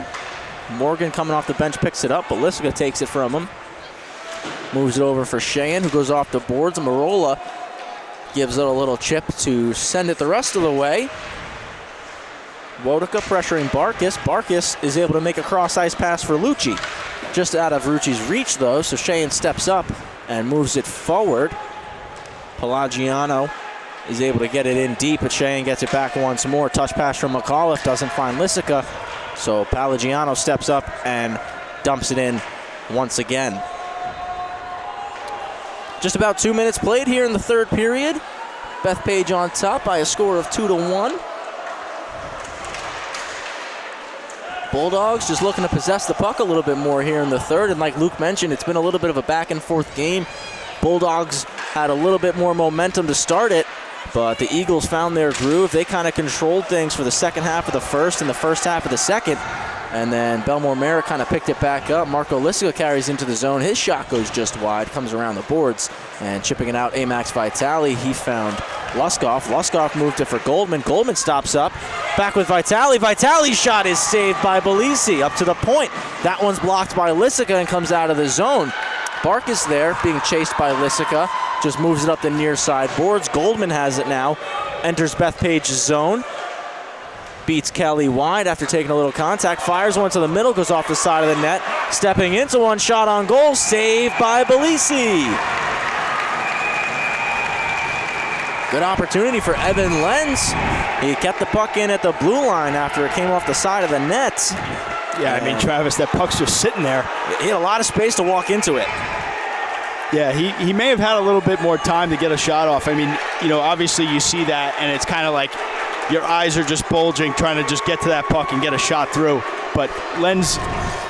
Morgan coming off the bench picks it up, but Lissica takes it from him. Moves it over for Sheehan, who goes off the boards. Marola gives it a little chip to send it the rest of the way. Wodika pressuring Barkas. Barkas is able to make a cross-ice pass for Lucci. Just out of Rucci's reach, though, so Sheehan steps up and moves it forward. Pelagiano is able to get it in deep, but Sheehan gets it back once more. Touch pass from McAuliffe, doesn't find Lissica, so Pelagiano steps up and dumps it in once again. Just about 2 minutes played here in the third period. Bethpage on top by a score of 2-1. Bulldogs just looking to possess the puck a little bit more here in the third, and like Luke mentioned, it's been a little bit of a back and forth game. Bulldogs had a little bit more momentum to start it, but the Eagles found their groove. They kind of controlled things for the second half of the first and the first half of the second. And then Bellmore Merrick kind of picked it back up. Marco Lissica carries into the zone. His shot goes just wide, comes around the boards, and chipping it out, Amax Vitale. He found Luskoff. Luskoff moved it for Goldman. Goldman stops up, Back with Vitale. Vitale's shot is saved by Belisi. Up to the point. That one's blocked by Lissica and comes out of the zone. Bark is there, being chased by Lissica. Just moves it up the near side boards. Goldman has it now. Enters Bethpage's zone. Beats Kelly wide after taking a little contact. Fires one to the middle, goes off the side of the net. Stepping into one, shot on goal. Saved by Belisi. Good opportunity for Evan Lenz. He kept the puck in at the blue line after it came off the side of the net. Yeah, I mean, Travis, that puck's just sitting there. He had a lot of space to walk into it. Yeah, he may have had a little bit more time to get a shot off. I mean, you know, obviously you see that, and it's kind of like your eyes are just bulging, trying to just get to that puck and get a shot through. But Lenz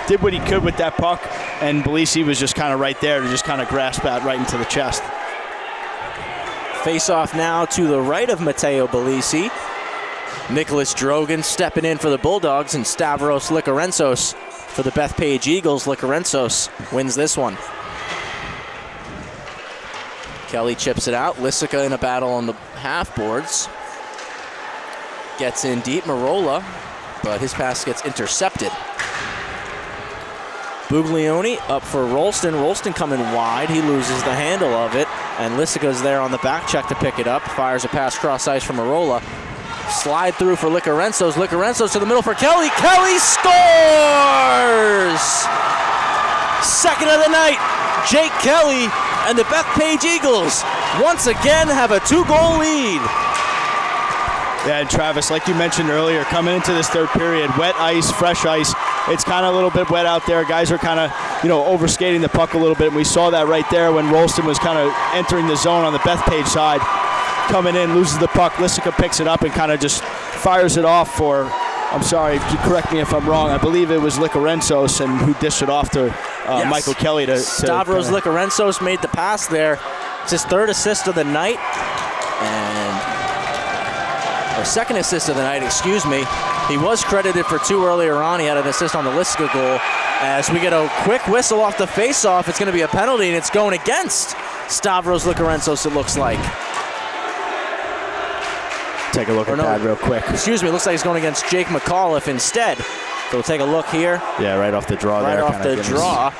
did what he could with that puck, and Belisi was just kind of right there to just kind of grasp that right into the chest. Face-off now to the right of Matteo Belisi. Nicholas Drogan stepping in for the Bulldogs, and Stavros Likarentsos for the Bethpage Eagles. Likarentsos wins this one. Kelly chips it out. Lissica in a battle on the half boards. Gets in deep, Marola, but his pass gets intercepted. Buglioni up for Rolston. Rolston coming wide. He loses the handle of it, and Lissica's there on the back check to pick it up. Fires a pass cross ice from Marola. Slide through for Likarentsos. Likarentsos to the middle for Kelly. Kelly scores! Second of the night, Jake Kelly and the Bethpage Eagles once again have a 2-goal lead. Yeah, and Travis, like you mentioned earlier, coming into this third period, wet ice, fresh ice. It's kind of a little bit wet out there. Guys are kind of, you know, overskating the puck a little bit. And we saw that right there when Rolston was kind of entering the zone on the Bethpage side. Coming in, loses the puck. Lissica picks it up and kind of just fires it off for, I'm sorry, correct me if I'm wrong, I believe it was Likarentsos and who dished it off to yes. Michael Kelly. Stavros Likarentsos made the pass there. It's his third assist of the night. Or second assist of the night, excuse me. He was credited for 2 earlier on. He had an assist on the Lissica goal. As we get a quick whistle off the face-off, it's going to be a penalty, and it's going against Stavros Likarentsos, it looks like. Take a look at that real quick. Excuse me, it looks like it's going against Jake McAuliffe instead. So we'll take a look here. Yeah, right off the draw right there. Right off the draw.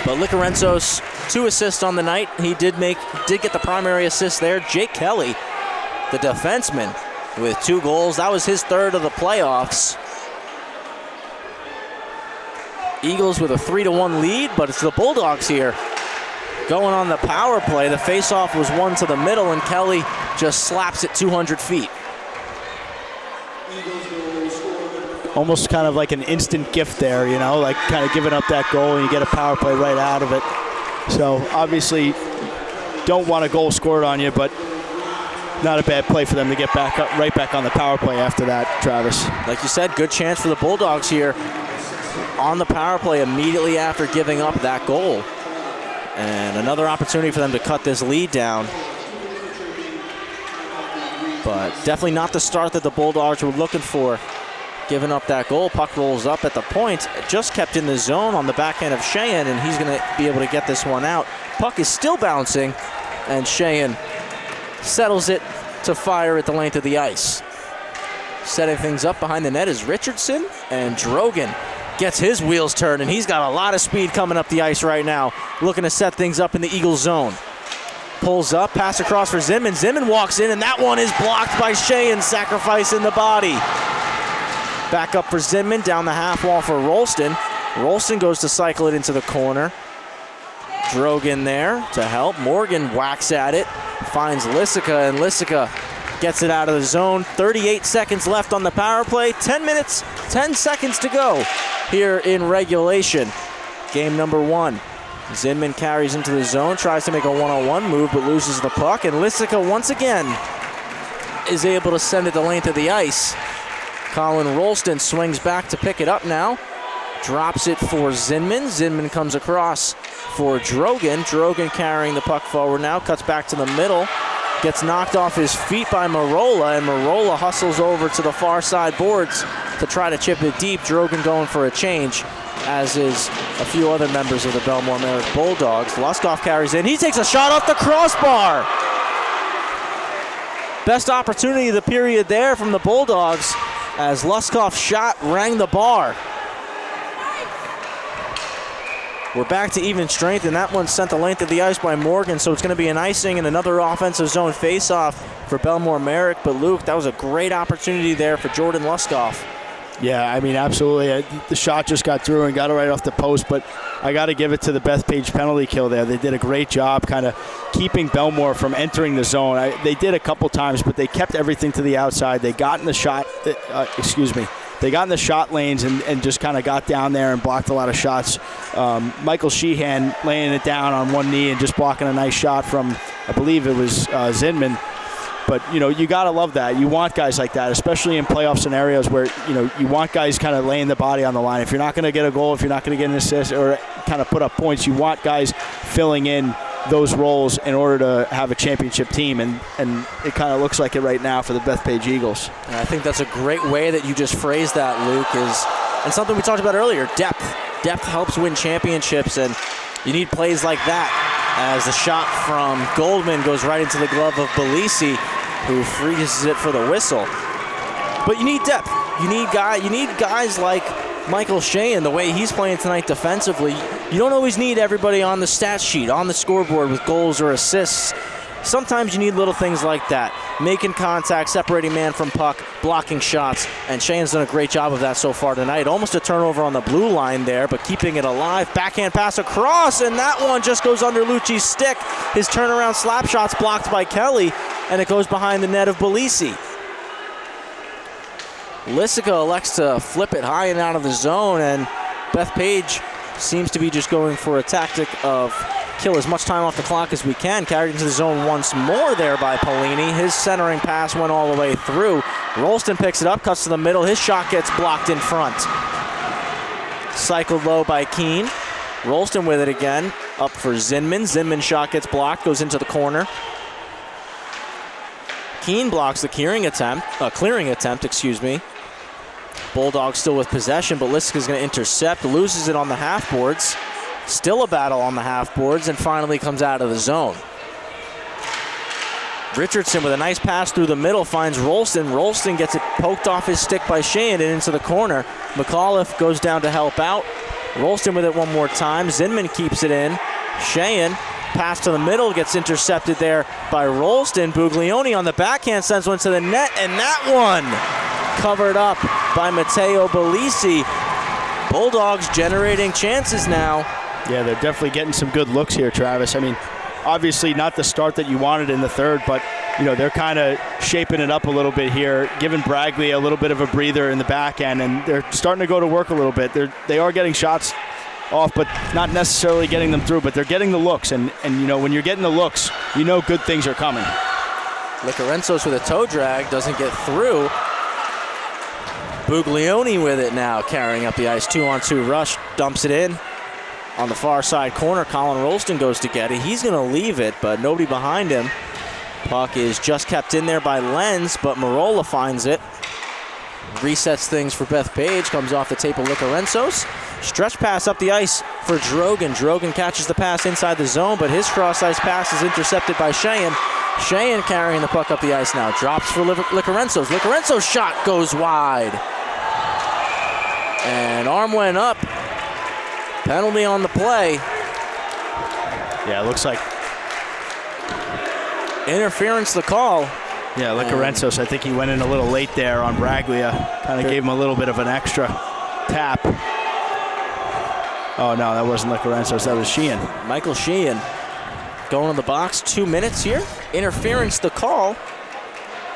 But Likarentsos, 2 assists on the night. He did get the primary assist there. Jake Kelly, the defenseman, with 2 goals. That was his third of the playoffs. Eagles with a 3-1 lead, but it's the Bulldogs here going on the power play. The faceoff was one to the middle, and Kelly just slaps it 200 feet. Almost kind of like an instant gift there, you know, like kind of giving up that goal and you get a power play right out of it. So obviously don't want a goal scored on you, but not a bad play for them to get back up, right back on the power play after that, Travis. Like you said, good chance for the Bulldogs here on the power play immediately after giving up that goal. And another opportunity for them to cut this lead down. But definitely not the start that the Bulldogs were looking for. Giving up that goal, puck rolls up at the point. Just kept in the zone on the backhand of Sheehan, and he's going to be able to get this one out. Puck is still bouncing, and Sheehan settles it to fire at the length of the ice. Setting things up behind the net is Richardson, and Drogan gets his wheels turned, and he's got a lot of speed coming up the ice right now, looking to set things up in the Eagles zone. Pulls up, pass across for Zinman. Zinman walks in, and that one is blocked by Sheehan, sacrificing the body. Back up for Zinman, down the half wall for Rolston. Rolston goes to cycle it into the corner. Drogan there to help. Morgan whacks at it, finds Lissica, and Lissica gets it out of the zone. 38 seconds left on the power play. 10 minutes, 10 seconds to go here in regulation. Game number 1. Zinman carries into the zone, tries to make a one-on-one move, but loses the puck. And Lissica once again is able to send it the length of the ice. Colin Rolston swings back to pick it up now. Drops it for Zinman. Zinman comes across for Drogan. Drogan carrying the puck forward now. Cuts back to the middle. Gets knocked off his feet by Marola, and Marola hustles over to the far side boards to try to chip it deep. Drogan going for a change, as is a few other members of the Bellmore Merrick Bulldogs. Luskoff carries in. He takes a shot off the crossbar. Best opportunity of the period there from the Bulldogs as Luskoff's shot rang the bar. We're back to even strength, and that one sent the length of the ice by Morgan, so it's going to be an icing and another offensive zone faceoff for Bellmore Merrick. But, Luke, that was a great opportunity there for Jordan Luskoff. Yeah, I mean, absolutely. The shot just got through and got it right off the post, but I got to give it to the Bethpage penalty kill there. They did a great job kind of keeping Bellmore from entering the zone. They did a couple times, but they kept everything to the outside. They got in the shot, They got in the shot lanes and just kind of got down there and blocked a lot of shots. Michael Sheehan laying it down on one knee and just blocking a nice shot from, I believe it was Zinman. But, you got to love that. You want guys like that, especially in playoff scenarios where, you want guys kind of laying the body on the line. If you're not going to get a goal, if you're not going to get an assist or kind of put up points, you want guys filling in those roles in order to have a championship team, and it kind of looks like it right now for the Bethpage Eagles. And I think that's a great way that you just phrased that, Luke, and something we talked about earlier, depth. Depth helps win championships, and you need plays like that as the shot from Goldman goes right into the glove of Belisi, who freezes it for the whistle. But you need depth. You need guys like Michael Sheehan, the way he's playing tonight defensively. You don't always need everybody on the stat sheet, on the scoreboard with goals or assists. Sometimes you need little things like that. Making contact, separating man from puck, blocking shots, and Sheehan's done a great job of that so far tonight. Almost a turnover on the blue line there, but keeping it alive. Backhand pass across, and that one just goes under Lucci's stick. His turnaround slap shot's blocked by Kelly, and it goes behind the net of Belisi. Lissica elects to flip it high and out of the zone, and Bethpage seems to be just going for a tactic of kill as much time off the clock as we can. Carried into the zone once more there by Polini. His centering pass went all the way through. Rolston picks it up, cuts to the middle. His shot gets blocked in front. Cycled low by Keene. Rolston with it again. Up for Zinman. Zinman's shot gets blocked, goes into the corner. Keene blocks the clearing attempt. Bulldogs still with possession, but Lissica's going to intercept, loses it on the half boards. Still a battle on the half boards, and finally comes out of the zone. Richardson with a nice pass through the middle finds Rolston. Rolston gets it poked off his stick by Sheehan and into the corner. McAuliffe goes down to help out. Rolston with it one more time. Zinman keeps it in. Sheehan, pass to the middle, gets intercepted there by Rolston. Buglioni on the backhand sends one to the net, and that one covered up by Matteo Belisi. Bulldogs generating chances now. Yeah, they're definitely getting some good looks here, Travis. I mean, obviously not the start that you wanted in the third, but they're kind of shaping it up a little bit here, giving Bragley a little bit of a breather in the back end, and they're starting to go to work a little bit. They are getting shots off, but not necessarily getting them through, but they're getting the looks, and when you're getting the looks, good things are coming. Licarensos with a toe drag, doesn't get through. Buglioni with it now, carrying up the ice. 2-on-2 rush, dumps it in. On the far side corner, Colin Rolston goes to get it. He's going to leave it, but nobody behind him. Puck is just kept in there by Lenz, but Marola finds it. Resets things for Bethpage, comes off the tape of Licarensos. Stretch pass up the ice for Drogan. Drogan catches the pass inside the zone, but his cross-ice pass is intercepted by Sheehan. Sheehan carrying the puck up the ice now. Drops for Licarensos. Licarensos' shot goes wide. And arm went up. Penalty on the play. Yeah, it looks like interference the call. Yeah, Licarensos, I think he went in a little late there on Braglia. Kind of gave him a little bit of an extra tap. Oh, no, that wasn't Licarensos. That was Sheehan. Michael Sheehan going in the box. 2 minutes here. Interference the call.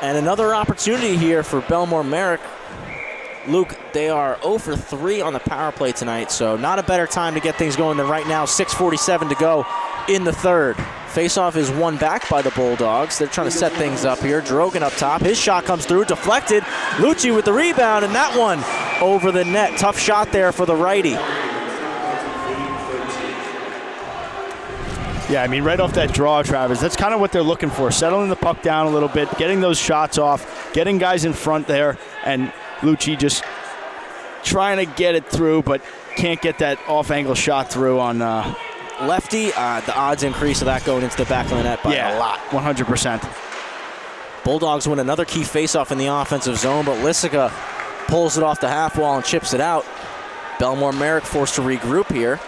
And another opportunity here for Bellmore Merrick. Luke, they are 0 for 3 on the power play tonight, so not a better time to get things going than right now. 6:47 to go in the third. Faceoff is won back by the Bulldogs. They're trying to set things up here. Drogan up top. His shot comes through, deflected. Lucci with the rebound, and that one over the net. Tough shot there for the righty. Yeah, I mean, right off that draw, Travis, that's kind of what they're looking for. Settling the puck down a little bit, getting those shots off, getting guys in front there, and Lucci just trying to get it through, but can't get that off-angle shot through on lefty. The odds increase of that going into the back of the net by a lot. 100%. Bulldogs win another key faceoff in the offensive zone, but Lissica pulls it off the half wall and chips it out. Bellmore Merrick forced to regroup here.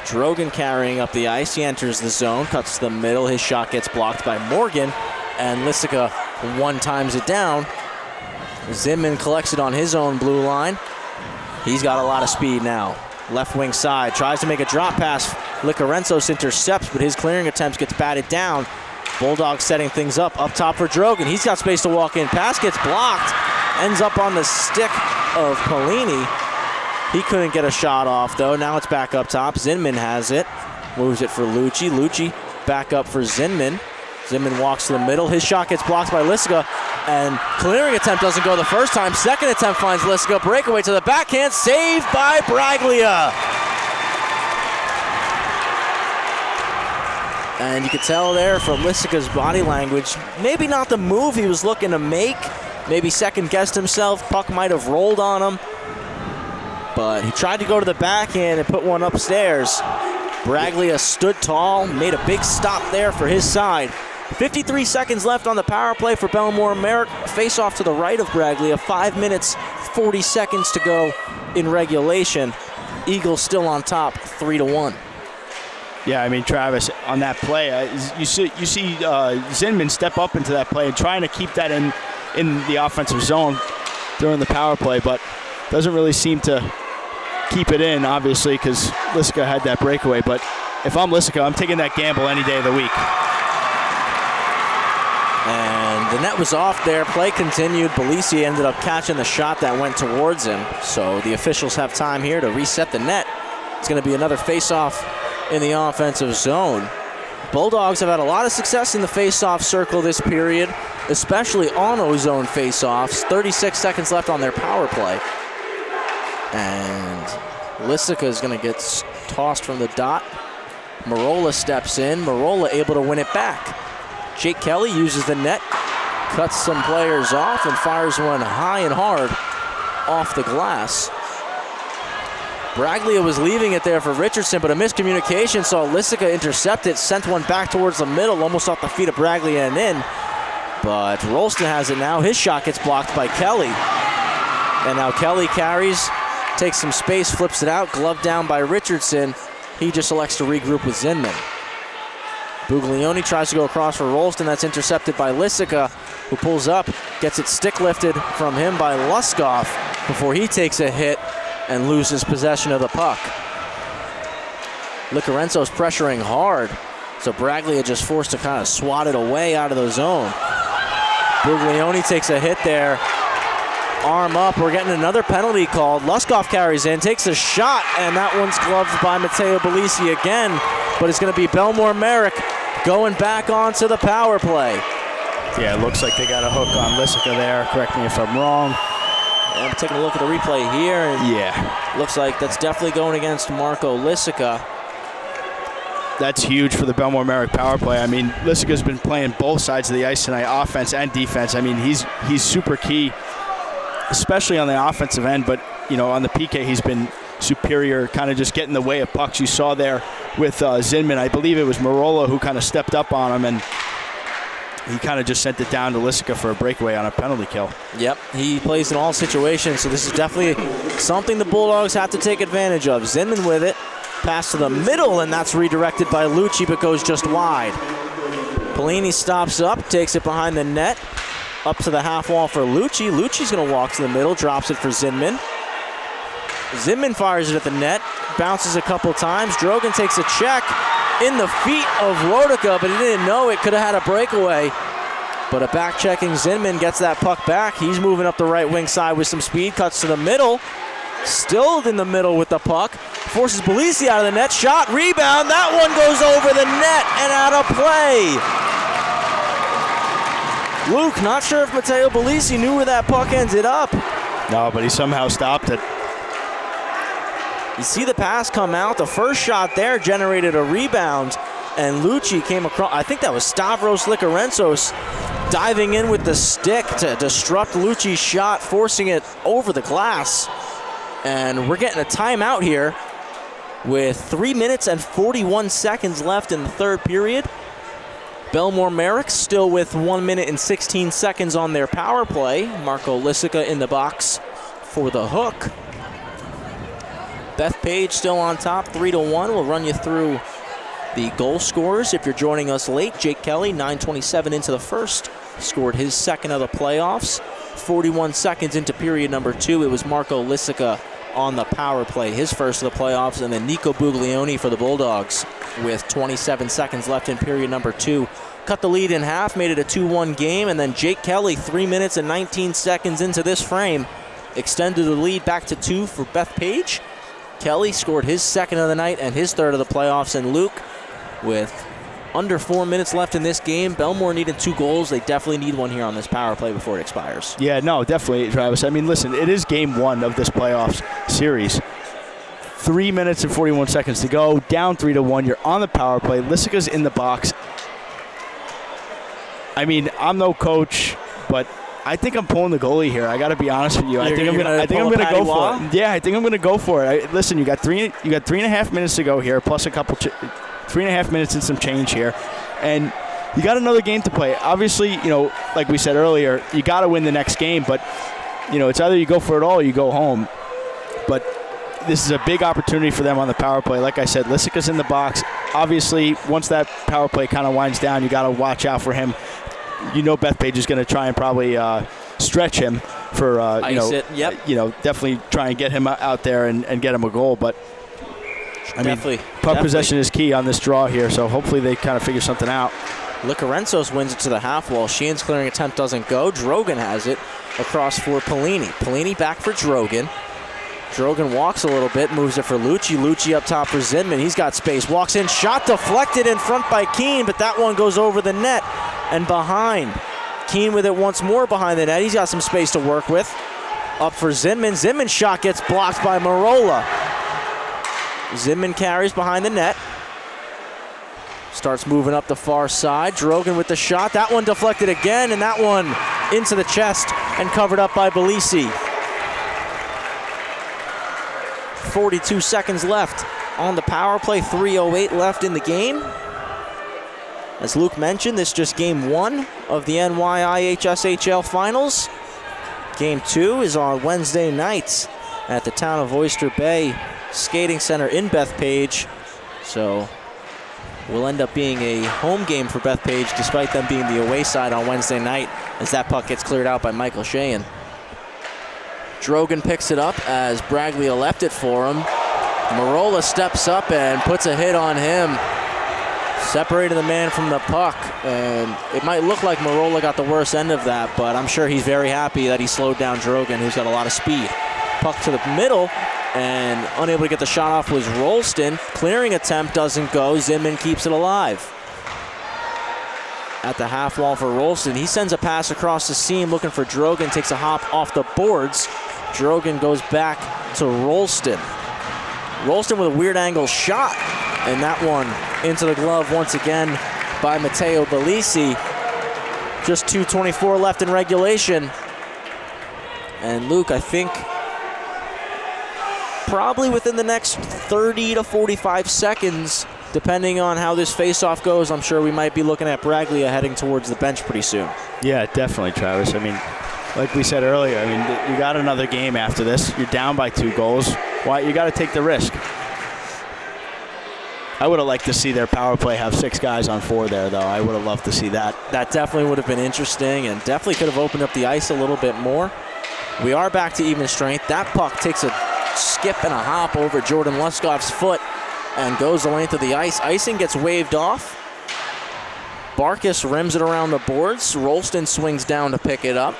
Drogan carrying up the ice. He enters the zone, cuts to the middle. His shot gets blocked by Morgan, and Lissica one-times it down. Zinman collects it on his own blue line. He's got a lot of speed now. Left wing side, tries to make a drop pass. Licarenzos intercepts, but his clearing attempts gets batted down. Bulldogs setting things up top for Drogan. He's got space to walk in. Pass gets blocked. Ends up on the stick of Polini. He couldn't get a shot off, though. Now it's back up top. Zinman has it. Moves it for Lucci. Lucci back up for Zinman. Zinman walks to the middle. His shot gets blocked by Lissica. And clearing attempt doesn't go the first time. Second attempt finds Lissica. Breakaway to the backhand. Saved by Braglia. And you could tell there from Lissica's body language, maybe not the move he was looking to make. Maybe second-guessed himself. Puck might have rolled on him. But he tried to go to the backhand and put one upstairs. Braglia stood tall, made a big stop there for his side. 53 seconds left on the power play for Bellmore Merrick. Face off to the right of Braglia. 5 minutes, 40 seconds to go in regulation. Eagles still on top, 3-1. Yeah, I mean, Travis, on that play, you see Zinman step up into that play and trying to keep that in the offensive zone during the power play, but doesn't really seem to keep it in, obviously, because Lissica had that breakaway. But if I'm Lissica, I'm taking that gamble any day of the week. And the net was off there. Play continued. Belisi ended up catching the shot that went towards him. So the officials have time here to reset the net. It's going to be another face-off in the offensive zone. Bulldogs have had a lot of success in the face-off circle this period, especially on O-zone face-offs. 36 seconds left on their power play. And Lissica is going to get tossed from the dot. Marola steps in. Marola able to win it back. Jake Kelly uses the net, cuts some players off, and fires one high and hard off the glass. Braglia was leaving it there for Richardson, but a miscommunication saw Lissica intercept it, sent one back towards the middle, almost off the feet of Braglia and in. But Rolston has it now. His shot gets blocked by Kelly. And now Kelly carries, takes some space, flips it out, glove down by Richardson. He just elects to regroup with Zinman. Buglioni tries to go across for Rolston. That's intercepted by Lissica, who pulls up, gets it stick lifted from him by Luskoff before he takes a hit and loses possession of the puck. Licarenzos pressuring hard, so Braglia just forced to kind of swat it away out of the zone. Buglioni takes a hit there. Arm up, we're getting another penalty called. Luskoff carries in, takes a shot, and that one's gloved by Matteo Belisi again, but it's going to be Bellmore Merrick going back onto the power play. Yeah, it looks like they got a hook on Lissica there. Correct me if I'm wrong. And I'm taking a look at the replay here, and yeah, looks like that's definitely going against Marco Lissica. That's huge for the Bellmore Merrick power play. I mean, Lissica's been playing both sides of the ice tonight, offense and defense. I mean, he's super key, especially on the offensive end, but you know, on the PK he's been superior, kind of just getting in the way of pucks. You saw there with Zinman, I believe it was Marola who kind of stepped up on him, and he kind of just sent it down to Lissica for a breakaway on a penalty kill. Yep, he plays in all situations, so this is definitely something the Bulldogs have to take advantage of. Zinman with it, pass to the middle, and that's redirected by Lucci, but goes just wide. Polini stops up, takes it behind the net, up to the half wall for Lucci. Lucci's going to walk to the middle, drops it for Zinman. Zinman fires it at the net, bounces a couple times. Drogan takes a check in the feet of Rodica, but he didn't know it. Could have had a breakaway. But a back-checking Zinman gets that puck back. He's moving up the right wing side with some speed, cuts to the middle. Still in the middle with the puck. Forces Belisi out of the net. Shot, rebound. That one goes over the net and out of play. Luke, not sure if Matteo Belisi knew where that puck ended up. No, but he somehow stopped it. You see the pass come out. The first shot there generated a rebound, and Lucci came across. I think that was Stavros Licarenzos diving in with the stick to disrupt Lucci's shot, forcing it over the glass. And we're getting a timeout here with 3 minutes and 41 seconds left in the third period. Bellmore Merrick still with 1 minute and 16 seconds on their power play. Marco Lissica in the box for the hook. Bethpage still on top, 3-1. We'll run you through the goal scorers. If you're joining us late, Jake Kelly, 9:27 into the first, scored his second of the playoffs. 41 seconds into period number 2, it was Marco Lissica on the power play, his first of the playoffs, and then Nico Buglioni for the Bulldogs with 27 seconds left in period number 2. Cut the lead in half, made it a 2-1 game, and then Jake Kelly, 3 minutes and 19 seconds into this frame, extended the lead back to 2 for Bethpage. Kelly scored his second of the night and his third of the playoffs, and Luke, with under 4 minutes left in this game, Bellmore needed 2 goals. They definitely need one here on this power play before it expires. Yeah, no, definitely, Travis. I mean, listen, it is game 1 of this playoffs series. 3 minutes and 41 seconds to go, down 3-1. You're on the power play. Lissica's in the box. I mean, I'm no coach, but I think I'm pulling the goalie here. I got to be honest with you. I think I'm going to go for it. Yeah, I think I'm going to go for it. Listen, you got 3.5 minutes to go here, plus a couple 3.5 minutes and some change here, and you got another game to play. Obviously, like we said earlier, you got to win the next game, but it's either you go for it all or you go home. But this is a big opportunity for them on the power play. Like I said, Lissica's in the box. Obviously, once that power play kind of winds down, you got to watch out for him. Bethpage is going to try and probably stretch him for definitely try and get him out there and get him a goal. But puck possession is key on this draw here, so hopefully they kind of figure something out. Licarenzos wins it to the half wall. Sheehan's clearing attempt doesn't go. Drogan has it across for Polini. Polini back for Drogan. Drogan walks a little bit, moves it for Lucci. Lucci up top for Zinman. He's got space. Walks in, shot deflected in front by Keene, but that one goes over the net and behind. Keene with it once more behind the net. He's got some space to work with. Up for Zinman. Zinman's shot gets blocked by Marola. Zinman carries behind the net. Starts moving up the far side. Drogan with the shot. That one deflected again, and that one into the chest and covered up by Belisi. 42 seconds left on the power play. 3:08 left in the game. As Luke mentioned, this is just game 1 of the NYIHSHL finals. Game 2 is on Wednesday nights at the Town of Oyster Bay Skating Center in Bethpage. So will end up being a home game for Bethpage despite them being the away side on Wednesday night as that puck gets cleared out by Michael Sheehan. Drogan picks it up as Braglia left it for him. Marola steps up and puts a hit on him, separating the man from the puck. And it might look like Marola got the worst end of that, but I'm sure he's very happy that he slowed down Drogan, who's got a lot of speed. Puck to the middle, and unable to get the shot off was Rolston. Clearing attempt doesn't go. Zinman keeps it alive. At the half wall for Rolston. He sends a pass across the seam looking for Drogan, takes a hop off the boards. Drogan goes back to Rolston. Rolston with a weird angle shot, and that one into the glove once again by Matteo Belisi. Just 2:24 left in regulation. And Luke, I think probably within the next 30 to 45 seconds, depending on how this face-off goes, I'm sure we might be looking at Braglia heading towards the bench pretty soon. Yeah, definitely, Travis. I mean, like we said earlier, I mean, you got another game after this. You're down by 2 goals. Why? You got to take the risk. I would have liked to see their power play have 6 guys on 4 there, though. I would have loved to see that. That definitely would have been interesting and definitely could have opened up the ice a little bit more. We are back to even strength. That puck takes a skip and a hop over Jordan Luskoff's foot and goes the length of the ice. Icing gets waved off. Barkas rims it around the boards. Rolston swings down to pick it up.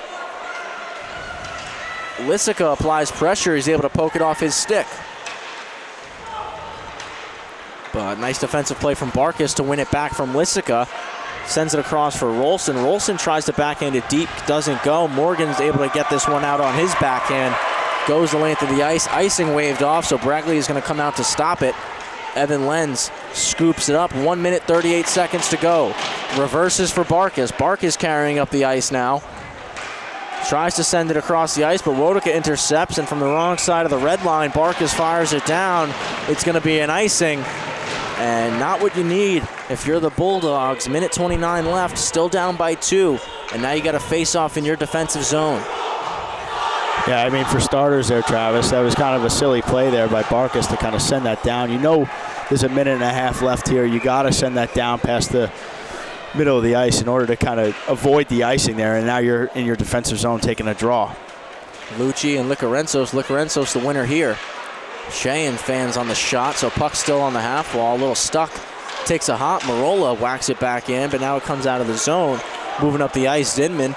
Lissica applies pressure. He's able to poke it off his stick. But nice defensive play from Barkas to win it back from Lissica. Sends it across for Rolston. Rolston tries to backhand it deep. Doesn't go. Morgan's able to get this one out on his backhand. Goes the length of the ice. Icing waved off, so Braglia is going to come out to stop it. Evan Lenz scoops it up. 1 minute, 38 seconds to go. Reverses for Barkas. Barkas carrying up the ice now. Tries to send it across the ice, but Wodika intercepts, and from the wrong side of the red line, Barkas fires it down. It's going to be an icing. and not what you need if you're the Bulldogs. Minute 29 left, still down by 2, and now you got to face off in your defensive zone. Yeah, I mean, for starters there, Travis, that was kind of a silly play there by Barkas to kind of send that down. You know there's a minute and a half left here. You got to send that down past the middle of the ice in order to kind of avoid the icing there, and now you're in your defensive zone taking a draw. Lucci and Licarensos the winner here. Sheehan fans on the shot, so puck's still on the half wall, a little stuck. Takes a hop, Marola whacks it back in, but now it comes out of the zone. Moving up the ice, Zinman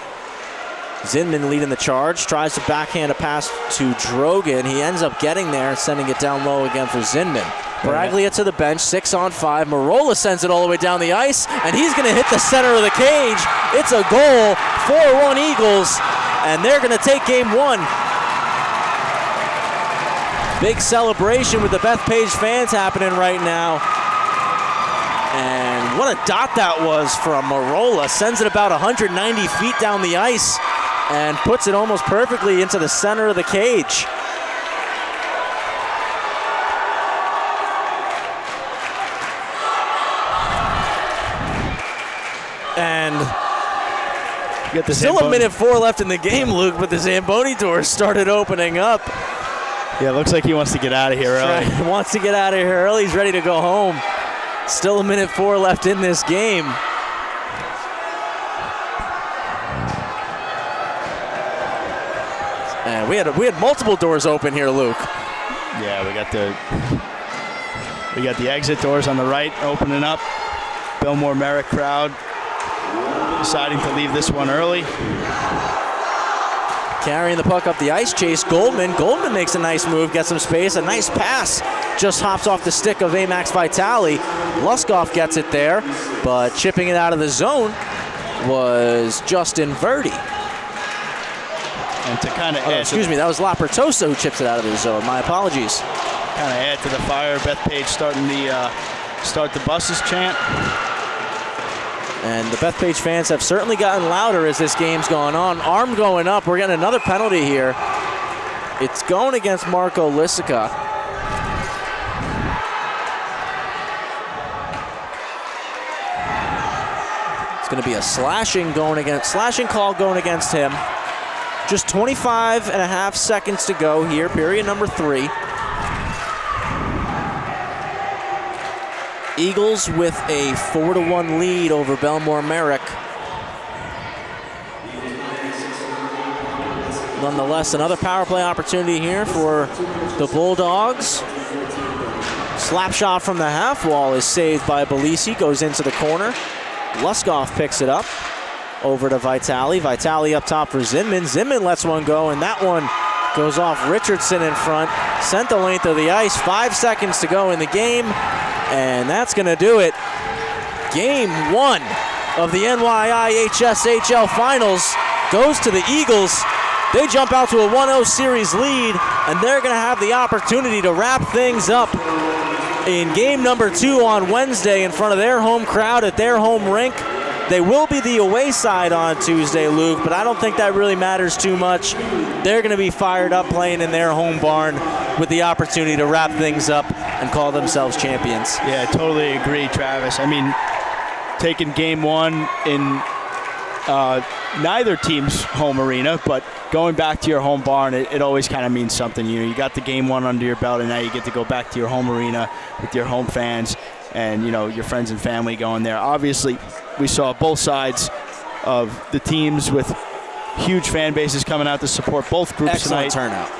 leading the charge, tries to backhand a pass to Drogan. He ends up getting there and sending it down low again for Zinman. Braglia to the bench, 6-on-5. Marola sends it all the way down the ice, and he's going to hit the center of the cage. It's a goal, 4-1 Eagles, and they're going to take game 1. Big celebration with the Bethpage fans happening right now. And what a dot that was from Marola. Sends it about 190 feet down the ice and puts it almost perfectly into the center of the cage. And still a minute 4 left in the game, Luke, but the Zamboni doors started opening up. Yeah, it looks like he wants to get out of here early. Right. He wants to get out of here early. He's ready to go home. Still a minute 4 left in this game. And we had multiple doors open here, Luke. Yeah, we got the exit doors on the right opening up. Bellmore Merrick crowd deciding to leave this one early. Carrying the puck up the ice, Chase Goldman. Goldman makes a nice move, gets some space, a nice pass. Just hops off the stick of Amax Vitale. Luskoff gets it there, but chipping it out of the zone was Justin Verdi. And to kind of that was Lapertosa who chips it out of the zone. My apologies. Kind of add to the fire. Bethpage starting the start the buses chant. And the Bethpage fans have certainly gotten louder as this game's gone on. Arm going up. We're getting another penalty here. It's going against Marco Lissica. It's going to be a slashing call going against him. Just 25 and a half seconds to go here, period number 3. Eagles with a 4-1 lead over Bellmore Merrick. Nonetheless, another power play opportunity here for the Bulldogs. Slap shot from the half wall is saved by Belisi, goes into the corner. Luskoff picks it up over to Vitale. Vitale up top for Zinman. Zinman lets one go, and that one goes off Richardson in front. Sent the length of the ice. 5 seconds to go in the game. And that's going to do it. Game 1 of the NYIHSHL Finals goes to the Eagles. They jump out to a 1-0 series lead, and they're going to have the opportunity to wrap things up in game number 2 on Wednesday in front of their home crowd at their home rink. They will be the away side on Tuesday, Luke, but I don't think that really matters too much. They're going to be fired up playing in their home barn with the opportunity to wrap things up and call themselves champions. Yeah, I totally agree, Travis. I mean, taking game 1 in neither team's home arena, but going back to your home barn, it always kind of means something. You know, you got the game 1 under your belt, and now you get to go back to your home arena with your home fans and, you know, your friends and family going there. Obviously, we saw both sides of the teams with huge fan bases coming out to support both groups tonight.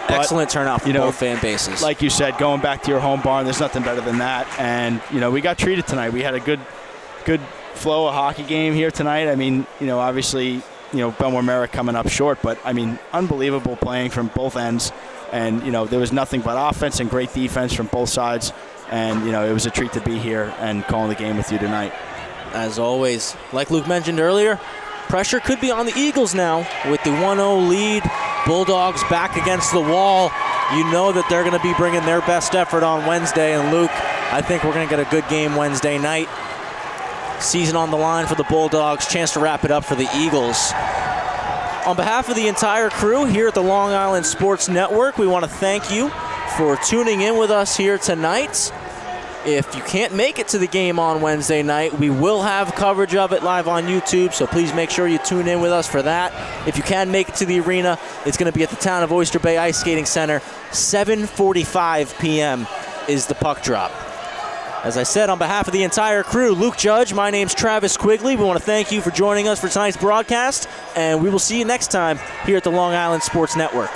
Excellent turnout for both fan bases. Like you said, going back to your home barn, there's nothing better than that. And, you know, we got treated tonight. We had a good flow of hockey game here tonight. I mean, you know, obviously, you know, Bellmore Merrick coming up short, but, I mean, unbelievable playing from both ends. And, you know, there was nothing but offense and great defense from both sides. And, you know, it was a treat to be here and calling the game with you tonight. As always, like Luke mentioned earlier, pressure could be on the Eagles now with the 1-0 lead. Bulldogs back against the wall. You know that they're going to be bringing their best effort on Wednesday. And Luke, I think we're going to get a good game Wednesday night. Season on the line for the Bulldogs. Chance to wrap it up for the Eagles. On behalf of the entire crew here at the Long Island Sports Network, we want to thank you for tuning in with us here tonight. If you can't make it to the game on Wednesday night, we will have coverage of it live on YouTube, so please make sure you tune in with us for that. If you can make it to the arena, it's going to be at the Town of Oyster Bay Ice Skating Center. 7:45 p.m. is the puck drop. As I said, on behalf of the entire crew, Luke Judge, my name's Travis Quigley. We want to thank you for joining us for tonight's broadcast, and we will see you next time here at the Long Island Sports Network.